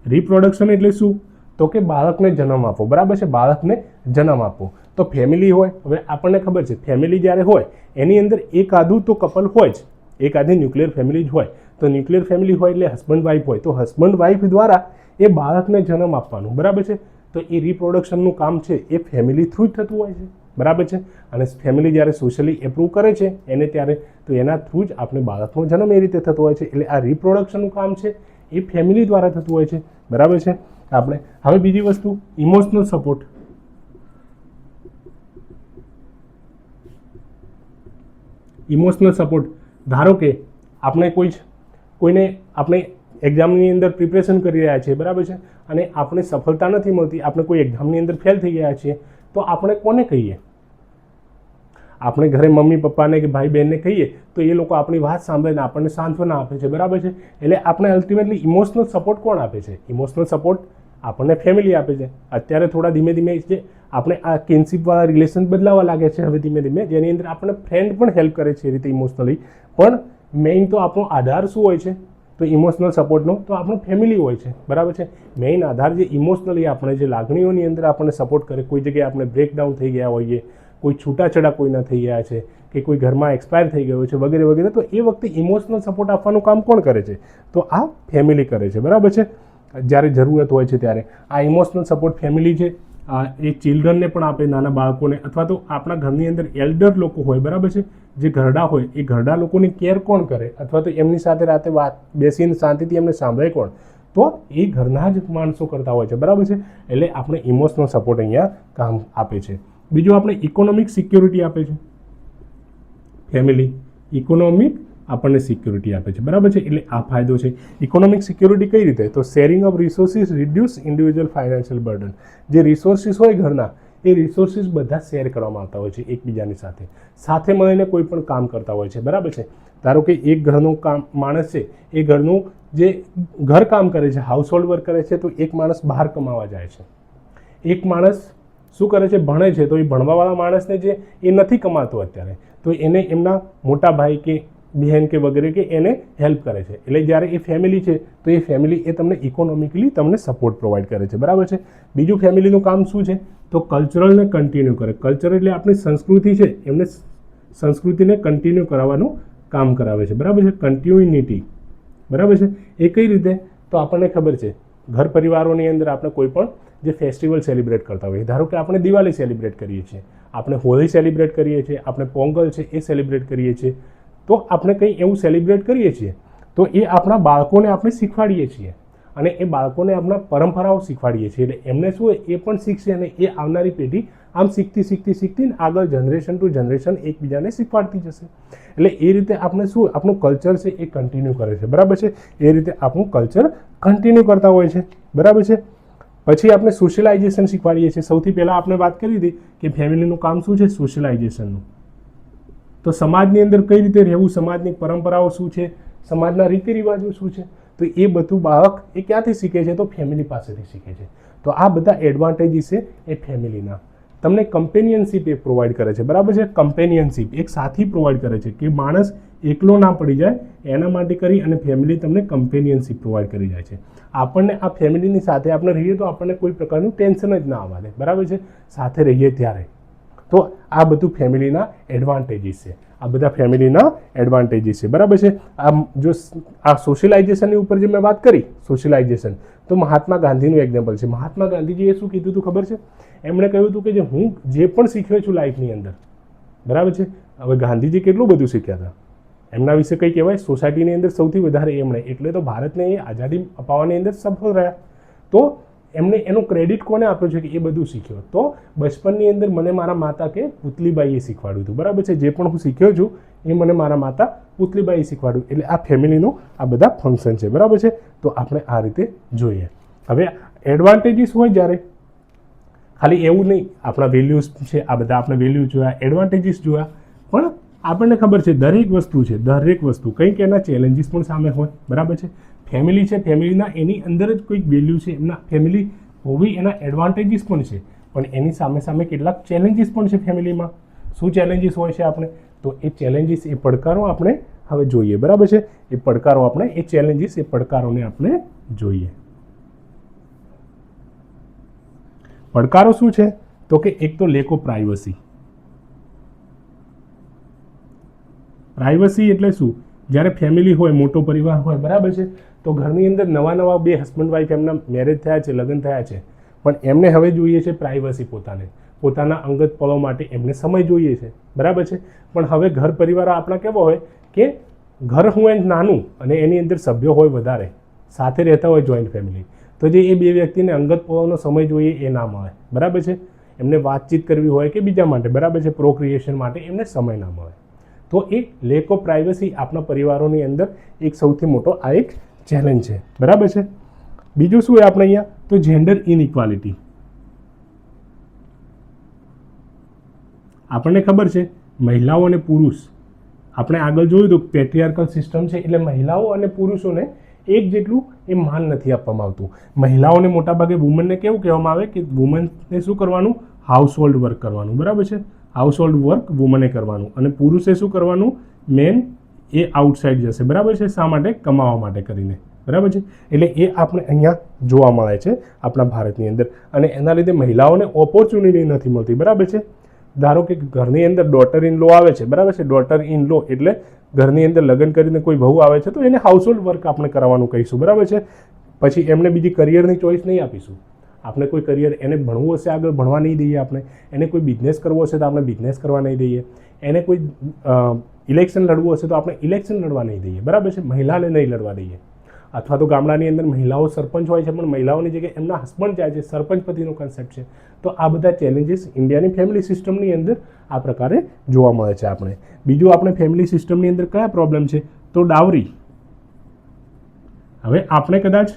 રિપ્રોડક્શન એટલે શું? તો કે બાળકને જન્મ આપો, બરાબર છે, બાળકને જન્મ આપો. તો ફેમિલી હોય, હવે આપણને ખબર છે ફેમિલી જ્યારે હોય એની અંદર એક આધું તો કપલ હોય જ, એક આધી ન્યુક્લિયર ફેમિલી જ હોય. તો ન્યુક્લિયર ફેમિલી હોય એટલે હસબન્ડ વાઈફ હોય, તો હસબન્ડ વાઈફ દ્વારા એ બાળકને જન્મ આપવાનું, બરાબર છે. તો એ રિપ્રોડક્શનનું કામ છે એ ફેમિલી થ્રુ જ થતું હોય છે, બરાબર છે. અને ફેમિલી જ્યારે સોશિયલી એપ્રૂવ કરે છે એને ત્યારે તો એના થ્રુ જ આપણે બાળકનો જન્મ એ રીતે થતો હોય છે. એટલે આ રિપ્રોડક્શનનું કામ છે એ ફેમિલી દ્વારા થતું હોય છે, બરાબર છે. આપણે હવે બીજી વસ્તુ ઇમોશનલ સપોર્ટ. ઇમોશનલ સપોર્ટ, ધારો કે આપણે કોઈને આપણે એક્ઝામની અંદર પ્રિપરેશન કરી રહ્યા છીએ, બરાબર છે, અને આપણે સફળતા નથી મળતી, આપણે કોઈ એક્ઝામની અંદર ફેલ થઈ ગયા છીએ તો આપણે કોને કહીએ? આપણે ઘરે મમ્મી પપ્પાને કે ભાઈ બહેનને કહીએ તો એ લોકો આપણી વાત સાંભળીને આપણને સાંત્વના આપે છે, બરાબર છે. એટલે આપણે અલ્ટિમેટલી ઇમોશનલ સપોર્ટ કોણ આપે છે? ઇમોશનલ સપોર્ટ આપણને ફેમિલી આપે છે. અત્યારે થોડા ધીમે જે આપણે આ કિનશીપવાળા રિલેશન બદલાવા લાગે છે હવે ધીમે ધીમે, જેની અંદર આપણને ફ્રેન્ડ પણ હેલ્પ કરે છે એ રીતે ઇમોશનલી. પણ મેઇન તો આપણો આધાર શું હોય છે? તો ઇમોશનલ સપોર્ટનો તો આપણો ફેમિલી હોય છે, બરાબર છે. મેઇન આધાર જે ઇમોશનલી આપણે જે લાગણીઓની અંદર આપણને સપોર્ટ કરે, કોઈ જગ્યાએ આપણે બ્રેકડાઉન થઈ ગયા હોઈએ, કોઈ છૂટાછેડા કોઈના થઈ ગયા છે કે કોઈ ઘરમાં એક્સપાયર થઈ ગયો છે વગેરે વગેરે, તો એ વખતે ઇમોશનલ સપોર્ટ આપવાનું કામ કોણ કરે છે? તો આ ફેમિલી કરે છે, બરાબર છે. જ્યારે જરૂરત હોય છે ત્યારે આ ઇમોશનલ સપોર્ટ ફેમિલી છે એ ચિલ્ડ્રનને પણ આપે, નાના બાળકોને, અથવા તો આપણા ઘરની અંદર એલ્ડર લોકો હોય, બરાબર છે, જે ઘરડા હોય એ ઘરડા લોકોની કેર કોણ કરે, અથવા તો એમની સાથે રાતે બેસીને શાંતિથી એમને સાંભળે કોણ? તો એ ઘરના જ માણસો કરતા હોય છે, બરાબર છે. એટલે આપણે ઇમોશનલ સપોર્ટ અહીંયા કામ આપે છે. બીજું આપણે ઇકોનોમિક સિક્યોરિટી આપે છે ફેમિલી, ઇકોનોમિક આપણને સિક્યોરિટી આપે છે, બરાબર છે. એટલે આ ફાયદો છે. ઇકોનોમિક સિક્યોરિટી કઈ રીતે? તો sharing of resources reduce individual financial burden. જે રિસોર્સિસ હોય ઘરના એ રિસોર્સિસ બધા શેર કરવામાં આવતા હોય છે એકબીજાની સાથે મળીને કોઈ પણ કામ કરતા હોય છે, બરાબર છે. ધારો કે એક ઘરનું માણસ છે, એ ઘરનું જે ઘર કામ કરે છે, હાઉસ હોલ્ડ વર્ક કરે છે, તો એક માણસ બહાર કમાવા જાય છે, એક માણસ શું કરે છે, ભણે છે, તો એ ભણવાવાળા માણસને જે એ નથી કમાતો અત્યારે, તો એને એમના મોટા ભાઈ કે બહેન કે વગેરે કે એને હેલ્પ કરે છે. એટલે જ્યારે એ ફેમિલી છે, તો એ ફેમિલી એ તમને ઇકોનોમિકલી તમને સપોર્ટ પ્રોવાઈડ કરે છે, બરાબર છે. બીજું ફેમિલીનું કામ શું છે, તો કલ્ચરલને કન્ટિન્યુ કરે. કલ્ચર એટલે આપણી સંસ્કૃતિ છે, એમને સંસ્કૃતિને કન્ટિન્યુ કરાવવાનું કામ કરાવે છે, બરાબર છે. કન્ટિન્યુઇટી, બરાબર છે. એ કઈ રીતે, તો આપણને ખબર છે ઘર પરિવારોની અંદર આપણે કોઈ પણ જે ફેસ્ટિવલ સેલિબ્રેટ કરતા હોઈએ, ધારો કે આપણે દિવાળી સેલિબ્રેટ કરીએ છીએ, આપણે હોળી સેલિબ્રેટ કરીએ છીએ, આપણે પોંગલ છે એ સેલિબ્રેટ કરીએ છીએ, તો આપણે કંઈ એવું સેલિબ્રેટ કરીએ છીએ તો એ આપણા બાળકોને આપણે શીખવાડીએ છીએ અને એ બાળકોને આપણા પરંપરાઓ શીખવાડીએ છીએ. એટલે એમને શું હોય, એ પણ શીખશે અને એ આવનારી પેઢી આમ શીખતી આગળ જનરેશન ટુ જનરેશન એકબીજાને શીખવાડતી જશે. એટલે એ રીતે આપણે શું, આપણું કલ્ચર છે એ કન્ટિન્યુ કરે છે, બરાબર છે. એ રીતે આપણું કલ્ચર કન્ટિન્યુ કરતા હોય છે, બરાબર છે. પછી આપણે સોશિયલાઇઝેશન શીખવાડીએ છીએ. સૌથી પહેલાં આપણે વાત કરી હતી કે ફેમિલીનું કામ શું છે, સોશિયલાઇઝેશનનું. તો સમાજની અંદર કઈ રીતે રહેવું, સમાજની પરંપરાઓ શું છે, સમાજના રીતિ રિવાજો શું છે, તો એ બધું બાળક એ ક્યાંથી શીખે છે, તો ફેમિલી પાસેથી શીખે છે. તો આ બધા એડવાન્ટેજીસ છે એ ફેમિલીના. તમને કમ્પેનિયનશીપ એ પ્રોવાઈડ કરે છે, બરાબર છે. કમ્પેનિયનશીપ એક સાથી પ્રોવાઈડ કરે છે કે માણસ એકલો ના પડી જાય, એના માટે કરી અને ફેમિલી તમને કમ્પેનિયનશીપ પ્રોવાઈડ કરી જાય છે. આપણને આ ફેમિલીની સાથે આપણે રહીએ તો આપણને કોઈ પ્રકારનું ટેન્શન જ ના આવવા દે, બરાબર છે, સાથે રહીએ ત્યારે. તો આ બધું ફેમિલીના એડવાન્ટેજીસ છે, આ બધા ફેમિલીના એડવાન્ટેજીસ છે, બરાબર છે. જો આ સોશિયલાઇઝેશનની ઉપર જે મેં વાત કરી, સોશિયલાઇઝેશન, તો મહાત્મા ગાંધીનું એક્ઝામ્પલ છે. મહાત્મા ગાંધીજીએ શું કીધું હતું ખબર છે? એમણે કહ્યું હતું કે જે હું જે પણ શીખ્યો છું લાઈફની અંદર, બરાબર છે. હવે ગાંધીજી કેટલું બધું શીખ્યા હતા, એમના વિશે કંઈ કહેવાય, સોસાયટીની અંદર સૌથી વધારે એમણે, એટલે તો ભારતને એ આઝાદી અપાવવાની અંદર સફળ રહ્યા. તો એમને એનો ક્રેડિટ કોને આપ્યો છે કે એ બધું શીખ્યો? તો બચપનની અંદર મને મારા માતા કે પુતલીબાઈએ શીખવાડ્યું હતું, બરાબર છે. જે પણ હું શીખ્યો છું એ મને મારા માતા પુતલીબાઈએ શીખવાડ્યું. એટલે આ ફેમિલીનું આ બધા ફંક્શન છે, બરાબર છે. તો આપણે આ રીતે જોઈએ. હવે એડવાન્ટેજીસ હોય જ્યારે, ખાલી એવું નહીં, આપણા વેલ્યુઝ છે, આ બધા આપણે વેલ્યુ જોયા, એડવાન્ટેજીસ જોયા, પણ આપણને ખબર છે દરેક વસ્તુ કંઈક એના ચેલેન્જીસ પણ સામે હોય, બરાબર છે. ફેમિલી છે, ફેમિલીના એની અંદર જ કોઈક વેલ્યુ છે, એમના ફેમિલી હોવી એના એડવાન્ટેજીસ પણ છે, પણ એની સામે કેટલાક ચેલેન્જીસ પણ છે ફેમિલીમાં. શું ચેલેન્જીસ હોય છે આપણે? તો એ ચેલેન્જીસ, એ પડકારો આપણે હવે જોઈએ, બરાબર છે. એ પડકારો આપણે, એ ચેલેન્જીસ, એ પડકારોને આપણે જોઈએ. પડકારો શું છે? તો કે એક તો લેક ઓફ પ્રાઇવસી. પ્રાઇવસી એટલે શું? જ્યારે ફેમિલી હોય, મોટો પરિવાર હોય, બરાબર છે, તો ઘરની અંદર નવા બે હસબન્ડ વાઈફ એમના મેરેજ થયા છે, લગ્ન થયા છે, પણ એમને હવે જોઈએ છે પ્રાઇવસી, પોતાના અંગત પળો માટે એમને સમય જોઈએ છે, બરાબર છે. પણ હવે ઘર પરિવાર આપણા કેવો હોય કે ઘર હોય નાનું અને એની અંદર સભ્યો હોય વધારે, સાથે રહેતા હોય જોઈન્ટ ફેમિલી, તો જે એ બે વ્યક્તિને અંગત પળોનો સમય જોઈએ એ ના મળે, બરાબર છે. એમને વાતચીત કરવી હોય કે બીજા માટે, બરાબર છે, પ્રોક્રિએશન માટે એમને સમય ના મળે. તો એ લેક ઓફ પ્રાઇવસી આપણા પરિવારોની અંદર એક સૌથી મોટો આ એક ચેલેન્જ છે, બરાબર છે. બીજું શું આપણે અહીંયા, તો જેન્ડર ઇનઇક્વાલિટી. આપણને ખબર છે મહિલાઓ અને પુરુષ, આપણે આગળ જોયું હતું પેટ્રિયાર્કલ સિસ્ટમ છે, એટલે મહિલાઓ અને પુરુષોને એક જેટલું એ માન નથી આપવામાં આવતું. મહિલાઓને મોટાભાગે વુમનને કેવું કહેવામાં આવે કે વુમનને શું કરવાનું? હાઉસ હોલ્ડ વર્ક કરવાનું, બરાબર છે. હાઉસ હોલ્ડ વર્ક વુમને કરવાનું અને પુરુષે શું કરવાનું? મેન એ આઉટસાઇડ જશે, બરાબર છે. શા માટે? કમાવા માટે કરીને, બરાબર છે. એટલે એ આપણે અહીંયા જોવા મળે છે આપણા ભારતની અંદર, અને એના લીધે મહિલાઓને ઓપોર્ચ્યુનિટી નથી મળતી, બરાબર છે. ધારો કે ઘરની અંદર ડોટર ઇન લો આવે છે, બરાબર છે. ડોટર ઇન લો એટલે ઘરની અંદર લગ્ન કરીને કોઈ વહુ આવે છે, તો એને હાઉસ હોલ્ડ વર્ક આપણે કરવાનું કહીશું, બરાબર છે. પછી એમને બીજી કરિયરની ચોઈસ નહીં આપીશું. આપણે કોઈ કરિયર, એને ભણવું હશે આગળ ભણવા નહીં દઈએ આપણે, એને કોઈ બિઝનેસ કરવો હશે તો આપણે બિઝનેસ કરવા નહીં દઈએ, એને કોઈ ઇલેક્શન લડવું હશે તો આપણે ઇલેક્શન લડવા નહીં દઈએ, બરાબર છે. મહિલાને નહીં લડવા દઈએ. અથવા તો ગામડાની અંદર મહિલાઓ સરપંચ હોય છે, પણ મહિલાઓની જગ્યાએ એમના હસબન્ડ જાય છે, સરપંચ પતિનો કન્સેપ્ટ છે. તો આ બધા ચેલેન્જીસ ઇન્ડિયાની ફેમિલી સિસ્ટમની અંદર આ પ્રકારે જોવા મળે છે આપણે. બીજું આપણે ફેમિલી સિસ્ટમની અંદર કયા પ્રોબ્લેમ છે? તો ડાવરી. હવે આપણે કદાચ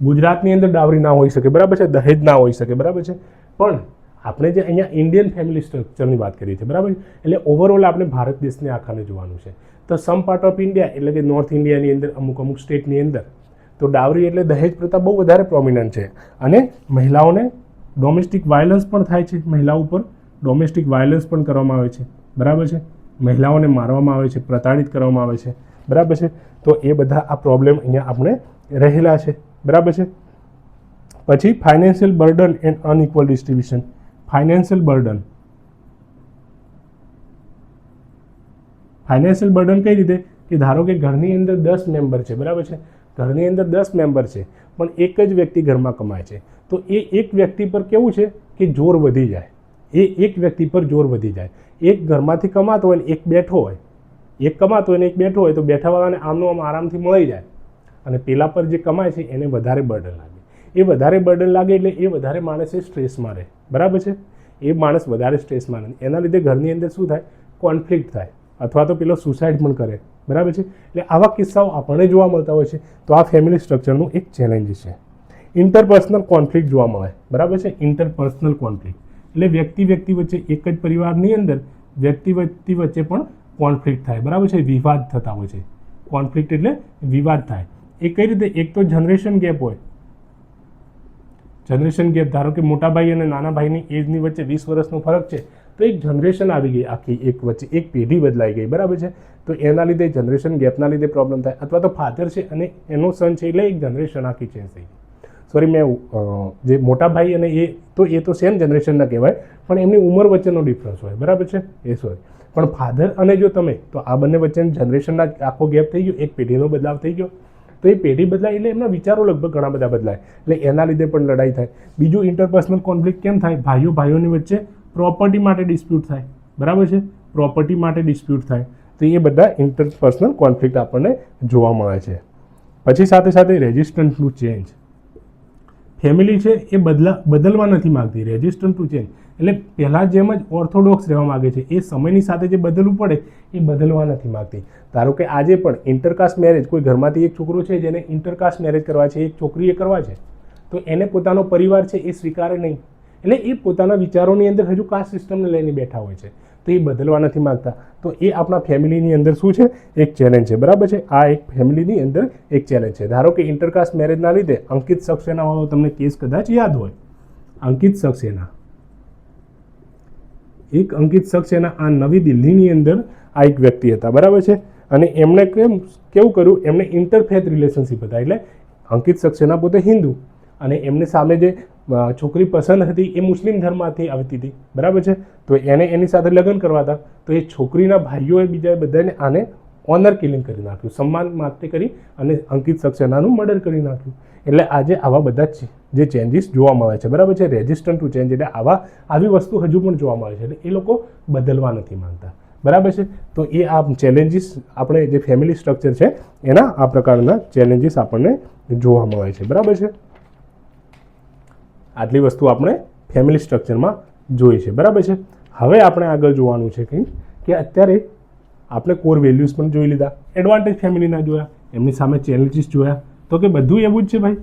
ગુજરાતની અંદર ડાવરી ના હોઈ શકે, બરાબર છે, દહેજ ના હોઈ શકે, બરાબર છે, પણ આપણે જે અહીંયા ઇન્ડિયન ફેમિલી સ્ટ્રક્ચરની વાત કરીએ છીએ, બરાબર. એટલે ઓવરઓલ આપણે ભારત દેશને આખાને જોવાનું છે. તો સમ પાર્ટ ઓફ ઇન્ડિયા એટલે કે નોર્થ ઇન્ડિયાની અંદર અમુક સ્ટેટની અંદર તો ડાવરી એટલે દહેજ પ્રથા બહુ વધારે પ્રોમિનન્ટ છે. અને મહિલાઓને ડોમેસ્ટિક વાયલન્સ પણ થાય છે, મહિલાઓ ઉપર ડોમેસ્ટિક વાયલન્સ પણ કરવામાં આવે છે, બરાબર છે. મહિલાઓને મારવામાં આવે છે, પ્રતાડિત કરવામાં આવે છે, બરાબર છે. તો એ બધા આ પ્રોબ્લેમ અહીંયા આપણે રહેલા છે, બરાબર છે. પછી financial burden and unequal distribution. Financial burden કઈ રીતે કે ધારો કે ઘરની અંદર 10 મેમ્બર છે, બરાબર છે. ઘરની અંદર 10 મેમ્બર છે પણ એક જ વ્યક્તિ ઘરમાં કમાય છે, તો એ એક વ્યક્તિ પર કેવું છે કે જોર વધી જાય. એક વ્યક્તિ પર જોર વધી જાય. એક ઘરમાંથી કમાતો હોય ને એક બેઠો હોય, એક કમાતો હોય ને એક બેઠો હોય, તો બેઠાવાળાને આમનું આમ આરામથી મળી જાય અને પેલા પર જે કમાય છે એને વધારે બર્ડન લાગે. એ વધારે બર્ડન લાગે એટલે એ વધારે માણસે સ્ટ્રેસમાં રહે, બરાબર છે. એ માણસ વધારે સ્ટ્રેસમાં રહે, એના લીધે ઘરની અંદર શું થાય, કોન્ફ્લિક્ટ થાય અથવા તો પેલો સુસાઇડ પણ કરે, બરાબર છે. એટલે આવા કિસ્સાઓ આપણને જોવા મળતા હોય છે. તો આ ફેમિલી સ્ટ્રક્ચરનું એક ચેલેન્જ છે. ઇન્ટરપર્સનલ કોન્ફ્લિક્ટ જોવા મળે, બરાબર છે. ઇન્ટરપર્સનલ કોન્ફ્લિક્ટ એટલે વ્યક્તિ વચ્ચે એક જ પરિવારની અંદર વ્યક્તિ વચ્ચે પણ કોન્ફ્લિક્ટ થાય, બરાબર છે. વિવાદ થતા હોય છે. કોન્ફ્લિક્ટ એટલે વિવાદ થાય. એ કઈ રીતે? એક તો જનરેશન ગેપ હોય. જનરેશન ગેપ, ધારો કે મોટા ભાઈ અને નાના ભાઈની એજની વચ્ચે 20 વર્ષનો ફરક છે, તો એક જનરેશન આવી ગઈ આખી, એક વચ્ચે એક પેઢી બદલાઈ ગઈ, બરાબર છે. તો એના લીધે જનરેશન ગેપના લીધે પ્રોબ્લેમ થાય. અથવા તો ફાધર છે અને એનો સન છે એટલે એક જનરેશન આખી ચેન્જ થઈ ગઈ. સોરી, મેં જે મોટા ભાઈ અને એ તો સેમ જનરેશનના કહેવાય, પણ એમની ઉંમર વચ્ચેનો ડિફરન્સ હોય, બરાબર છે. એ સોરી, પણ ફાધર અને જો તમે, તો આ બંને વચ્ચેની જનરેશનના આખો ગેપ થઈ ગયો, એક પેઢીનો બદલાવ થઈ ગયો. તો એ પેઢી બદલાય એટલે એમના વિચારો લગભગ ઘણા બધા બદલાય, એટલે એના લીધે પણ લડાઈ થાય. બીજું ઇન્ટરપર્સનલ કોન્ફ્લિક્ટ કેમ થાય? ભાઈઓની વચ્ચે પ્રોપર્ટી માટે ડિસ્પ્યુટ થાય, બરાબર છે. પ્રોપર્ટી માટે ડિસ્પ્યુટ થાય. તો એ બધા ઇન્ટરપર્સનલ કોન્ફ્લિક્ટ આપણને જોવા મળે છે. પછી સાથે રેઝિસ્ટન્ટ ટુ ચેન્જ. ફેમિલી છે એ બદલવા નથી માગતી. રેઝિસ્ટન્ટ ટુ ચેન્જ એટલે પહેલાં જેમ જ ઓર્થોડોક્સ રહેવા માગે છે, એ સમયની સાથે જે બદલવું પડે એ બદલવા નથી માગતી. ધારો કે આજે પણ ઇન્ટરકાસ્ટ મેરેજ, કોઈ ઘરમાંથી એક છોકરો છે જેને ઇન્ટરકાસ્ટ મેરેજ કરવા છે, એક છોકરીએ કરવા છે, તો એને પોતાનો પરિવાર છે એ સ્વીકારે નહીં. એટલે એ પોતાના વિચારોની અંદર હજુ કાસ્ટ સિસ્ટમને લઈને બેઠા હોય છે, તો એ બદલવા નથી માગતા. તો એ આપણા ફેમિલીની અંદર શું છે? એક ચેલેન્જ છે, બરાબર છે. આ એક ફેમિલીની અંદર એક ચેલેન્જ છે. ધારો કે ઇન્ટરકાસ્ટ મેરેજના લીધે અંકિત સક્સેનાવાળો તમને કેસ કદાચ યાદ હોય. અંકિત સક્સેના આ નવી દિલ્હીની અંદર આ એક વ્યક્તિ હતા, બરાબર છે. અને એમણે કેવું કર્યું? એમને ઇન્ટરફેથ રિલેશનશિપ હતા. એટલે અંકિત સક્સેના પોતે હિન્દુ અને એમને સામે જે છોકરી પસંદ હતી એ મુસ્લિમ ધર્મમાંથી આવતી હતી, બરાબર છે. તો એને એની સાથે લગ્ન કરવા હતા, તો એ છોકરીના ભાઈઓએ બીજા બધાને આને ઓનર કિલિંગ કરી નાખ્યું, સન્માન માટે કરી અને અંકિત સક્સેનાનું મર્ડર કરી નાખ્યું. એટલે આજે આવા બધા જે ચેન્જીસ જોવા મળે છે, બરાબર છે. રેઝિસ્ટન્ટ ટુ ચેન્જ એટલે આવી વસ્તુ હજુ પણ જોવા મળે છે. એટલે એ લોકો બદલવા નથી માંગતા, બરાબર છે. તો એ આ ચેલેન્જીસ આપણે જે ફેમિલી સ્ટ્રક્ચર છે એના આ પ્રકારના ચેલેન્જીસ આપણને જોવા મળે છે, બરાબર છે. આટલી વસ્તુ આપણે ફેમિલી સ્ટ્રક્ચરમાં જોઈ છે, બરાબર છે. હવે આપણે આગળ જોવાનું છે કંઈ કે અત્યારે આપણે કોર વેલ્યુઝ પણ જોઈ લીધા, એડવાન્ટેજ ફેમિલીના જોયા, એમની સામે ચેલેન્જીસ જોયા. તો કે બધું એવું જ છે ભાઈ?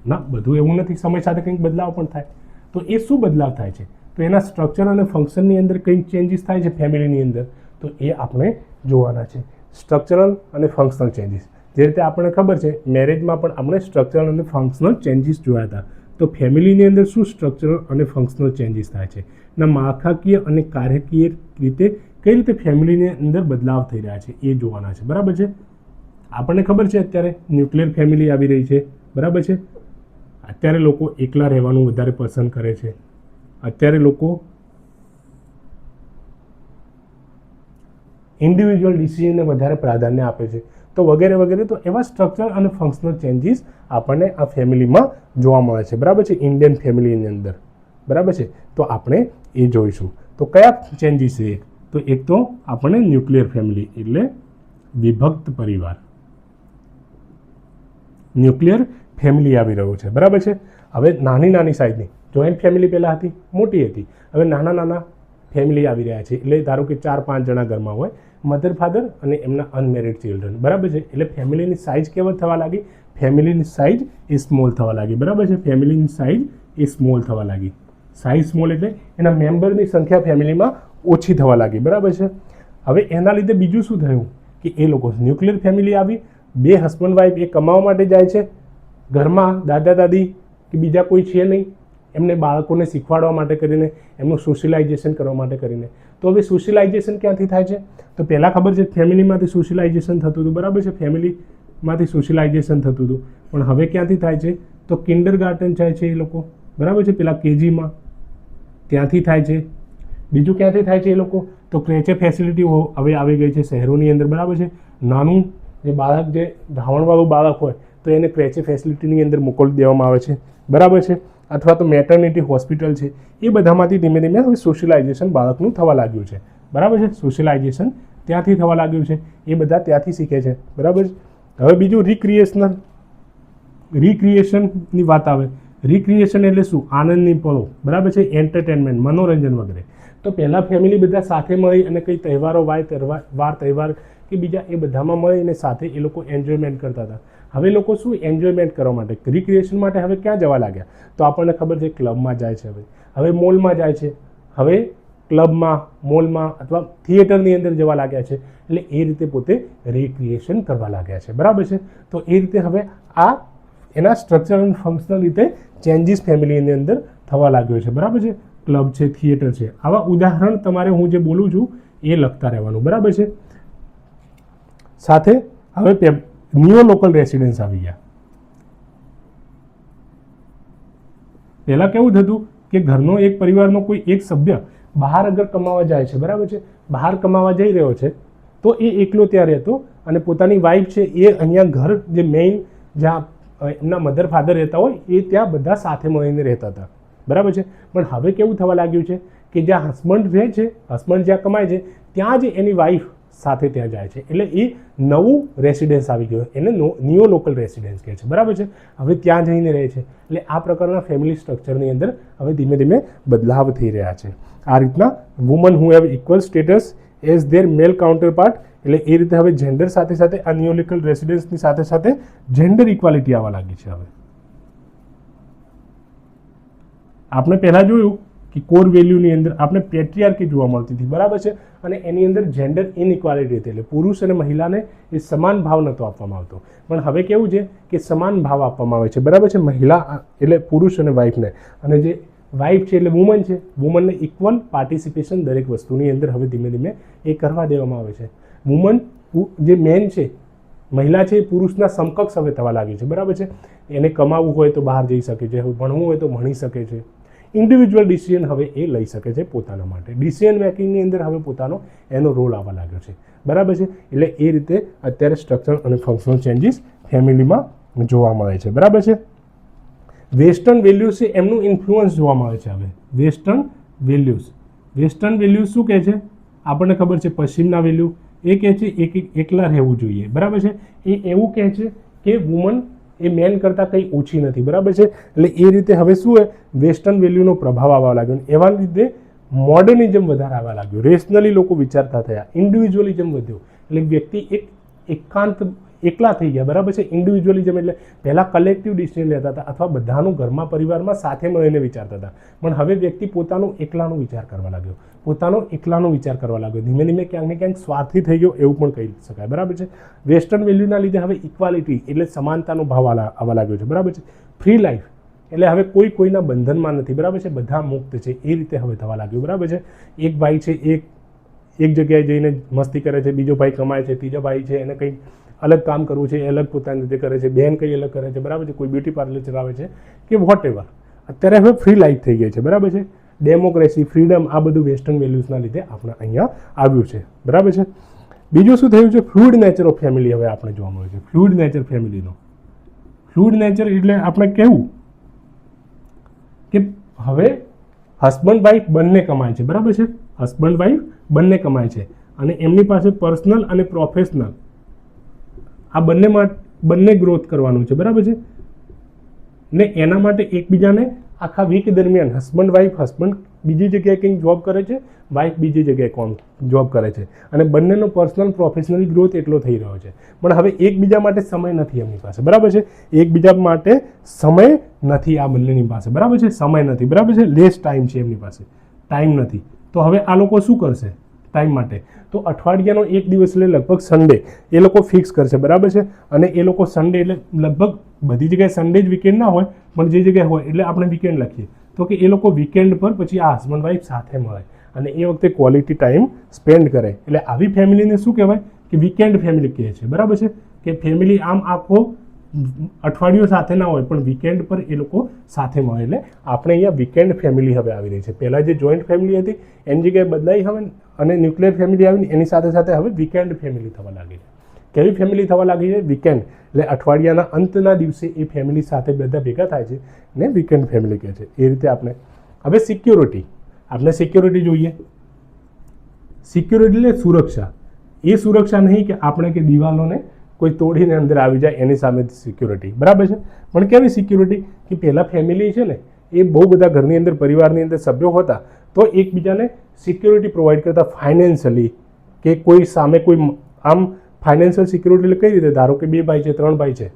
ના, બધું એવું નથી. સમય સાથે કંઈક બદલાવ પણ થાય. તો એ શું બદલાવ થાય છે? તો એના સ્ટ્રક્ચર અને ફંક્શનની અંદર કંઈક ચેન્જીસ થાય છે ફેમિલીની અંદર, તો એ આપણે જોવાના છે. સ્ટ્રક્ચરલ અને ફંક્શનલ ચેન્જીસ. જે રીતે આપણને ખબર છે મેરેજમાં પણ આપણે સ્ટ્રક્ચરલ અને ફંક્શનલ ચેન્જીસ જોયા હતા. તો ફેમિલીની અંદર શું સ્ટ્રક્ચરલ અને ફંક્શનલ ચેન્જીસ થાય છે? ના, માળખાકીય અને કાર્યકીય રીતે કઈ રીતે ફેમિલીની અંદર બદલાવ થઈ રહ્યા છે એ જોવાના છે, બરાબર છે. આપણને ખબર છે અત્યારે ન્યુક્લિયર ફેમિલી આવી રહી છે, બરાબર છે. અત્યારે લોકો એકલા રહેવાનું વધારે પસંદ કરે છે. અત્યારે લોકો ઇન્ડિવિજ્યુઅલ ડિસિઝનને વધારે પ્રાધાન્ય આપે છે. તો વગેરે વગેરે. તો એવા સ્ટ્રક્ચર અને ફંક્શનલ ચેન્જીસ આપણને આ ફેમિલીમાં જોવા મળે છે, બરાબર છે. ઇન્ડિયન ફેમિલીની અંદર, બરાબર છે. તો આપણે એ જોઈશું. તો કયા ચેન્જીસ છે? તો એક તો આપણને ન્યુક્લિયર ફેમિલી એટલે વિભક્ત પરિવાર, ન્યુક્લિયર ફેમિલી આવી રહ્યું છે, બરાબર છે. હવે નાની સાઇઝની જોઈન્ટ ફેમિલી પહેલાં હતી, મોટી હતી. હવે નાના ફેમિલી આવી રહ્યા છે. એટલે ધારો કે 4-5 જણા ઘરમાં હોય, મધર ફાધર અને એમના અનમેરિડ ચિલ્ડ્રન, બરાબર છે. એટલે ફેમિલીની સાઇઝ કેવા થવા લાગી? ફેમિલીની સાઇઝ એ સ્મોલ થવા લાગી, બરાબર છે. ફેમિલીની સાઇઝ એ સ્મોલ થવા લાગી. સાઇઝ સ્મોલ એટલે એના મેમ્બરની સંખ્યા ફેમિલીમાં ઓછી થવા લાગી, બરાબર છે. હવે એના લીધે બીજું શું થયું કે એ લોકો ન્યુક્લિયર ફેમિલી આવી, 2 હસબન્ડ વાઈફ એ કમાવા માટે જાય છે, ઘરમાં દાદા દાદી કે બીજા કોઈ છે નહીં, એમને બાળકોને શીખવાડવા માટે કરીને, એમનું સોશિયલાઇઝેશન કરવા માટે કરીને. તો હવે સોશિયલાઇઝેશન ક્યાંથી થાય છે? તો પહેલાં ખબર છે ફેમિલીમાંથી સોશિયલાઇઝેશન થતું હતું, બરાબર છે, ફેમિલીમાંથી સોશિયલાઇઝેશન થતું હતું, પણ હવે ક્યાંથી થાય છે? તો કિન્ડર ગાર્ટન જાય છે એ લોકો, બરાબર છે, પેલા કેજીમાં, ત્યાંથી થાય છે. બીજું ક્યાંથી થાય છે એ લોકો? તો ક્રેચે ફેસિલિટી હવે આવી ગઈ છે શહેરોની અંદર, બરાબર છે. નાનું જે બાળક, જે ધાવણવાળું બાળક હોય તો એને ક્રેચે ફેસિલિટીની અંદર મોકલી દેવામાં આવે છે, બરાબર છે. અથવા તો મેટર્નિટી હોસ્પિટલ છે, એ બધામાંથી ધીમે ધીમે હવે સોશિયલાઇઝેશન બાળકનું થવા લાગ્યું છે, બરાબર છે. સોશિયલાઇઝેશન ત્યાંથી થવા લાગ્યું છે, એ બધા ત્યાંથી શીખે છે, બરાબર છે. હવે બીજું રિક્રિએશનની વાત આવે. રિક્રિએશન એટલે શું? આનંદની પળો, બરાબર છે, એન્ટરટેનમેન્ટ, મનોરંજન વગેરે. તો પહેલાં ફેમિલી બધા સાથે મળી અને કંઈ તહેવારો તહેવાર કે બીજા એ બધામાં મળીને સાથે એ લોકો એન્જોયમેન્ટ કરતા હતા. હવે લોકો શું એન્જોયમેન્ટ કરવા માટે, રિક્રિએશન માટે હવે ક્યાં જવા લાગ્યા? તો આપણને ખબર છે ક્લબમાં જાય છે, હવે મોલમાં જાય છે, હવે ક્લબમાં, મોલમાં અથવા થિયેટરની અંદર જવા લાગ્યા છે. એટલે એ રીતે પોતે રિક્રિએશન કરવા લાગ્યા છે, બરાબર છે. તો એ રીતે હવે આ એના સ્ટ્રક્ચર અને ફંક્શનલ રીતે ચેન્જીસ ફેમિલીની અંદર થવા લાગ્યો છે, બરાબર છે. ક્લબ છે, થિયેટર છે, આવા ઉદાહરણ તમારે હું જે બોલું છું એ લખતા રહેવાનું, બરાબર છે. સાથે હવે નિયો લોકલ રેસિડેન્સ આવી ગયા. પહેલાં કેવું થતું કે ઘરનો એક પરિવારનો કોઈ એક સભ્ય બહાર અગર કમાવા જાય છે, બરાબર છે, બહાર કમાવા જઈ રહ્યો છે તો એ એકલો ત્યાં રહેતો અને પોતાની વાઈફ છે એ અહીંયા ઘર જે મેઇન જ્યાં એમના મધર ફાધર રહેતા હોય એ ત્યાં બધા સાથે મળીને રહેતા હતા, બરાબર છે. પણ હવે કેવું થવા લાગ્યું છે કે જ્યાં હસબન્ડ રહે છે, હસબન્ડ જ્યાં કમાય છે ત્યાં જ એની વાઈફ સાથે ત્યાં જાય છે. એટલે એ નવું રેસિડેન્સ આવી ગયો, એને નિયો લોકલ રેસિડેન્સ કહે છે, બરાબર છે. હવે ત્યાં જઈને રહે છે. એટલે આ પ્રકારના ફેમિલી સ્ટ્રક્ચરની અંદર હવે ધીમે ધીમે બદલાવ થઈ રહ્યા છે. આ રીતના woman who have equal status as their male counterpart, એટલે એ રીતે હવે જેન્ડર સાથે સાથે આ નિયો લોકલ રેસિડેન્સની સાથે સાથે જેન્ડર ઇક્વાલિટી આવવા લાગી છે. હવે આપણે પહેલાં જોયું કે કોર વેલ્યુની અંદર આપણે પેટ્રિયાર્કી જોવા મળતી હતી, બરાબર છે, અને એની અંદર જેન્ડર ઇનઇક્વાલિટી હતી, એટલે પુરુષ અને મહિલાને એ સમાન ભાવ નહોતો આપવામાં આવતો. પણ હવે કેવું છે કે સમાન ભાવ આપવામાં આવે છે, બરાબર છે. મહિલા એટલે પુરુષ અને વાઈફને, અને જે વાઈફ છે એટલે વુમન છે, વુમનને ઇક્વલ પાર્ટિસિપેશન દરેક વસ્તુની અંદર હવે ધીમે ધીમે એ કરવા દેવામાં આવે છે. વુમન જે મેન છે, મહિલા છે, એ પુરુષના સમકક્ષ હવે થવા લાગી છે, બરાબર છે. એને કમાવવું હોય તો બહાર જઈ શકે છે, ભણવું હોય તો ભણી શકે છે, ઇન્ડિવિજ્યુઅલ ડિસિઝન હવે એ લઈ શકે છે પોતાના માટે. ડિસિઝન મેકિંગની અંદર હવે પોતાનો એનો રોલ આવવા લાગ્યો છે, બરાબર છે. એટલે એ રીતે અત્યારે સ્ટ્રક્ચર અને ફંક્શનલ ચેન્જીસ ફેમિલીમાં જોવા મળે છે, બરાબર છે. વેસ્ટર્ન વેલ્યુઝ છે એમનું ઇન્ફ્લુઅન્સ જોવા મળે છે. હવે વેસ્ટર્ન વેલ્યુઝ શું કહે છે? આપણને ખબર છે પશ્ચિમના વેલ્યુ એ કહે છે એકલા રહેવું જોઈએ, બરાબર છે. એ એવું કહે છે કે વુમન એ મેન કરતાં કંઈ ઓછી નથી, બરાબર છે. એટલે એ રીતે હવે શું હોય, વેસ્ટર્ન વેલ્યુનો પ્રભાવ આવવા લાગ્યો. એવા લીધે મોડર્નિઝમ વધારે આવવા લાગ્યો, રેશનલી લોકો વિચારતા થયા, ઇન્ડિવિજ્યુઅલિઝમ વધ્યો. એટલે વ્યક્તિ એકલા થઈ ગયા, બરાબર છે. ઇન્ડિવિજ્યુઅલિઝમ એટલે પહેલાં કલેક્ટિવ ડિસિઝન લેતા હતા અથવા બધાનું ઘરમાં પરિવારમાં સાથે મળીને વિચારતા હતા, પણ હવે વ્યક્તિ પોતાનો એકલાનો વિચાર કરવા લાગ્યો, ધીમે ધીમે ક્યાંક ને ક્યાંક સ્વાર્થી થઈ ગયો એવું પણ કહી શકાય, બરાબર છે. વેસ્ટર્ન વેલ્યુના લીધે હવે ઇક્વાલિટી એટલે સમાનતાનો ભાવ આવવા લાગ્યો છે, બરાબર છે. ફ્રી લાઈફ એટલે હવે કોઈના બંધનમાં નથી, બરાબર છે, બધા મુક્ત છે, એ રીતે હવે થવા લાગ્યું, બરાબર છે. એક ભાઈ છે એક જગ્યાએ જઈને મસ્તી કરે છે, બીજો ભાઈ કમાય છે, ત્રીજો ભાઈ છે એને કંઈક અલગ કામ કરવું છે, એ અલગ પોતાની રીતે કરે છે, બહેન કંઈ અલગ કરે છે, બરાબર છે, કોઈ બ્યુટી પાર્લર ચલાવે છે કે વોટ એવર. અત્યારે હવે ફ્રી લાઈફ થઈ ગઈ છે, બરાબર છે. ડેમોક્રેસી, ફ્રીડમ, આ બધું વેસ્ટર્ન વેલ્યુઝના લીધે આપણે અહીંયા આવ્યું છે, બરાબર છે. બીજું શું થયું છે? ફ્લુઇડ નેચર ઓફ ફેમિલી હવે આપણે જોવા મળે છે. ફ્લુઇડ નેચર ફેમિલીનો, ફ્લુઇડ નેચર એટલે આપણે કેવું કે હવે હસબન્ડ વાઈફ બંને કમાય છે, બરાબર છે. હસબન્ડ વાઈફ બંને કમાય છે અને એમની પાસે પર્સનલ અને પ્રોફેશનલ આ બંને ગ્રોથ કરવાનું છે, બરાબર છે. ને એના માટે એકબીજાને આખા વીક દરમિયાન હસબન્ડ બીજી જગ્યાએ કંઈક જોબ કરે છે, વાઈફ બીજી જગ્યાએ જોબ કરે છે અને બંનેનો પર્સનલ પ્રોફેશનલ ગ્રોથ એટલો થઈ રહ્યો છે, પણ હવે એકબીજા માટે સમય નથી એમની પાસે, બરાબર છે, એકબીજા માટે સમય નથી આ બંનેની પાસે, બરાબર છે, સમય નથી, બરાબર છે, લેસ ટાઈમ છે એમની પાસે, ટાઈમ નથી. તો હવે આ લોકો શું કરશે ટાઈમ માટે? તો અઠવાડિયાનો એક દિવસ એટલે લગભગ સન્ડે એ લોકો ફિક્સ કરશે, બરાબર છે, અને એ લોકો સન્ડે એટલે લગભગ બધી જગ્યાએ સન્ડે જ વીકેન્ડ ના હોય, પણ જે જગ્યાએ હોય એટલે આપણે વીકેન્ડ લખીએ તો કે એ લોકો વીકેન્ડ પર પછી આ હસબન્ડ વાઈફ સાથે મળે અને એ વખતે ક્વોલિટી ટાઈમ સ્પેન્ડ કરે. એટલે આવી ફેમિલીને શું કહેવાય કે વીકેન્ડ ફેમિલી કહે છે, બરાબર છે, કે ફેમિલી આમ આખો અઠવાડિયું સાથે ના હોય પણ વીકેન્ડ પર એ લોકો સાથે મળે. એટલે આપણે અહીંયા વીકેન્ડ ફેમિલી હવે આવી રહી છે. પહેલાં જે જોઈન્ટ ફેમિલી હતી એની જગ્યાએ બદલાઈ હવે અને ન્યુક્લિયર ફેમિલી આવીને એની સાથે સાથે હવે વીકેન્ડ ફેમિલી થવા લાગી છે. કેવી ફેમિલી થવા લાગી છે? વીકેન્ડ. એટલે અઠવાડિયાના અંતના દિવસે એ ફેમિલી સાથે બધા ભેગા થાય છે ને વીકેન્ડ ફેમિલી કહે છે. એ રીતે આપણે હવે સિક્યોરિટી, આપણે સિક્યોરિટી જોઈએ. સિક્યોરિટી એટલે સુરક્ષા. એ સુરક્ષા નહીં કે આપણે કે દિવાલોને કોઈ તોડીને અંદર આવી જાય એની સામે સિક્યોરિટી, બરાબર છે, પણ કેવી સિક્યોરિટી કે પહેલાં ફેમિલી છે ને એ બહુ બધા ઘરની અંદર પરિવારની અંદર સભ્યો હતા તો એકબીજાને સિક્યોરિટી પ્રોવાઈડ કરતા ફાઇનાન્શિયલી કે કોઈ સામે કોઈ આમ ફાઇનાન્શિયલ સિક્યોરિટી એટલે કઈ રીતે? ધારો કે 2 ભાઈ છે, 3 ભાઈ છે,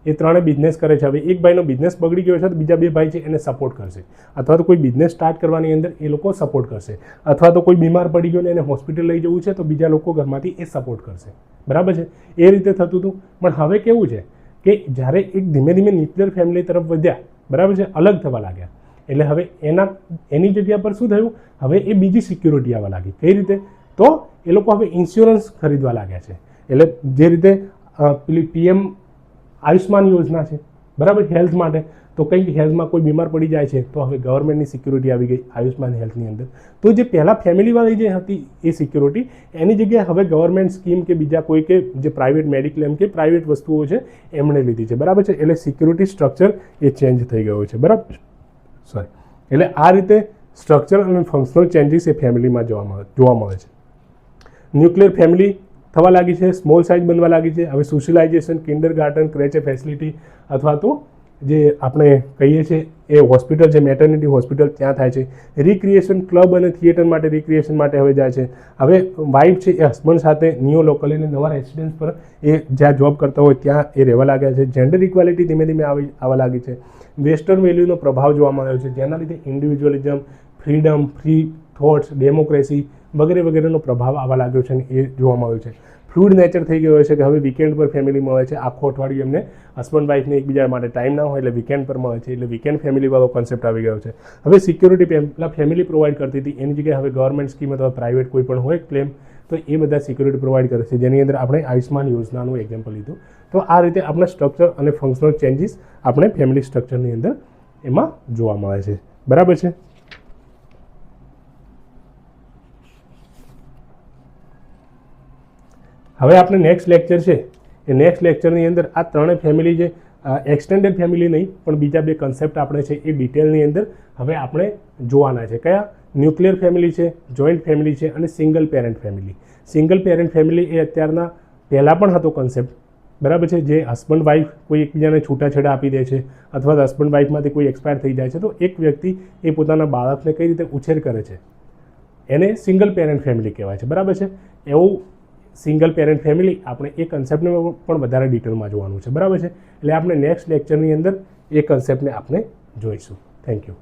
એ ત્રણે બિઝનેસ કરે છે, હવે એક ભાઈનો બિઝનેસ બગડી ગયો છે તો બીજા 2 ભાઈ છે એને સપોર્ટ કરશે, અથવા તો કોઈ બિઝનેસ સ્ટાર્ટ કરવાની અંદર એ લોકો સપોર્ટ કરશે, અથવા તો કોઈ બીમાર પડી ગયો ને એને હોસ્પિટલ લઈ જવું છે તો બીજા લોકો ઘરમાંથી એ સપોર્ટ કરશે, બરાબર છે. એ રીતે થતું હતું. પણ હવે કેવું છે કે જ્યારે એક ધીમે ધીમે ન્યુક્લિયર ફેમિલી તરફ વધ્યા, બરાબર છે, અલગ થવા લાગ્યા, એટલે હવે એની જગ્યા પર શું થયું? હવે એ બીજી સિક્યોરિટી આવવા લાગી. કઈ રીતે? તો એ લોકો હવે ઇન્સ્યોરન્સ ખરીદવા લાગ્યા છે. એટલે જે રીતે પેલી PM આયુષ્માન યોજના છે, બરાબર, હેલ્થ માટે, તો કંઈક હેલ્થમાં કોઈ બીમાર પડી જાય છે તો હવે ગવર્મેન્ટની સિક્યોરિટી આવી ગઈ આયુષ્માન હેલ્થની અંદર. તો જે પહેલાં ફેમિલીવાળી જે હતી એ સિક્યોરિટી એની જગ્યાએ હવે ગવર્મેન્ટ સ્કીમ કે બીજા કોઈ કે જે પ્રાઇવેટ મેડિક્લેમ કે પ્રાઇવેટ વસ્તુઓ છે એમણે લીધી છે, બરાબર છે. એટલે સિક્યોરિટી સ્ટ્રક્ચર એ ચેન્જ થઈ ગયો છે, બરાબર, સોરી. એટલે આ રીતે સ્ટ્રક્ચર અને ફંક્શનલ ચેન્જીસ એ ફેમિલીમાં જોવા મળે છે. ન્યુક્લિયર ફેમિલી થવા લાગી છે, સ્મોલ સાઇઝ બનવા લાગી છે. હવે સોશિયલાઇઝેશન, કિન્ડર ગાર્ટન, ક્રેચે ફેસિલિટી અથવા તો જે આપણે કહીએ છીએ એ હોસ્પિટલ છે, મેટર્નિટી હોસ્પિટલ, ત્યાં થાય છે. રિક્રિએશન, ક્લબ અને થિયેટર માટે રિક્રિએશન માટે હવે જાય છે. હવે વાઇફ છે એ હસબન્ડ સાથે નિયો લોકલ એટલે નવા રેસિડેન્સ પર એ જ્યાં જોબ કરતા હોય ત્યાં એ રહેવા લાગ્યા છે. જેન્ડર ઇક્વાલિટી ધીમે ધીમે આવવા લાગી છે. વેસ્ટર્ન વેલ્યુનો પ્રભાવ જોવા મળ્યો છે, જેના લીધે ઇન્ડિવિજ્યુઅલિઝમ, ફ્રીડમ, ફ્રી થોટ્સ, ડેમોક્રેસી વગેરે વગેરેનો પ્રભાવ આવવા લાગ્યો છે અને એ જોવા મળ્યું છે. ફ્લુઇડ નેચર થઈ ગયો છે કે હવે વીકેન્ડ પર ફેમિલી મળે છે, આખો અઠવાડિયું એમને હસબન્ડ વાઈફને એકબીજા માટે ટાઈમ ના હોય એટલે વીકેન્ડ પર મળે છે, એટલે વીકેન્ડ ફેમિલીવાળો કોન્સેપ્ટ આવી ગયો છે. હવે સિક્યોરિટી પહેલાં ફેમિલી પ્રોવાઈડ કરતી હતી એની જગ્યાએ હવે ગવર્મેન્ટ સ્કીમ અથવા પ્રાઇવેટ કોઈ પણ હોય ક્લેમ તો એ બધા સિક્યોરિટી પ્રોવાઈડ કરે છે, જેની અંદર આપણે આયુષ્માન યોજનાનું એક્ઝામ્પલ લીધું. તો આ રીતે આપણે સ્ટ્રક્ચર અને ફંક્શનલ ચેન્જીસ આપણે ફેમિલી સ્ટ્રક્ચરની અંદર એમાં જોવા મળે છે, બરાબર છે. હવે આપણે નેક્સ્ટ લેક્ચર છે એ નેક્સ્ટ લેક્ચરની અંદર આ ત્રણેય ફેમિલી છે, એક્સટેન્ડેડ ફેમિલી નહીં પણ બીજા 2 કન્સેપ્ટ આપણે છે એ ડિટેલની અંદર હવે આપણે જોવાના છે. કયા? ન્યુક્લિયર ફેમિલી છે, જોઈન્ટ ફેમિલી છે અને single parent family. Single parent family એ અત્યારના પહેલાં પણ હતો કન્સેપ્ટ, બરાબર છે, જે હસબન્ડ વાઈફ કોઈ એકબીજાને છૂટાછેડા આપી દે છે અથવા તો હસબન્ડ વાઈફમાંથી કોઈ એક્સપાયર થઈ જાય છે તો એક વ્યક્તિ એ પોતાના બાળકને કઈ રીતે ઉછેર કરે છે એને સિંગલ પેરેન્ટ ફેમિલી કહેવાય છે, બરાબર છે. એવું સિંગલ પેરેન્ટ ફેમિલી આપણે એ કન્સેપ્ટને પણ વધારે ડિટેલમાં જોવાનું છે, બરાબર છે. એટલે આપણે નેક્સ્ટ લેક્ચરની અંદર એ કન્સેપ્ટને આપણે જોઈશું. Thank you.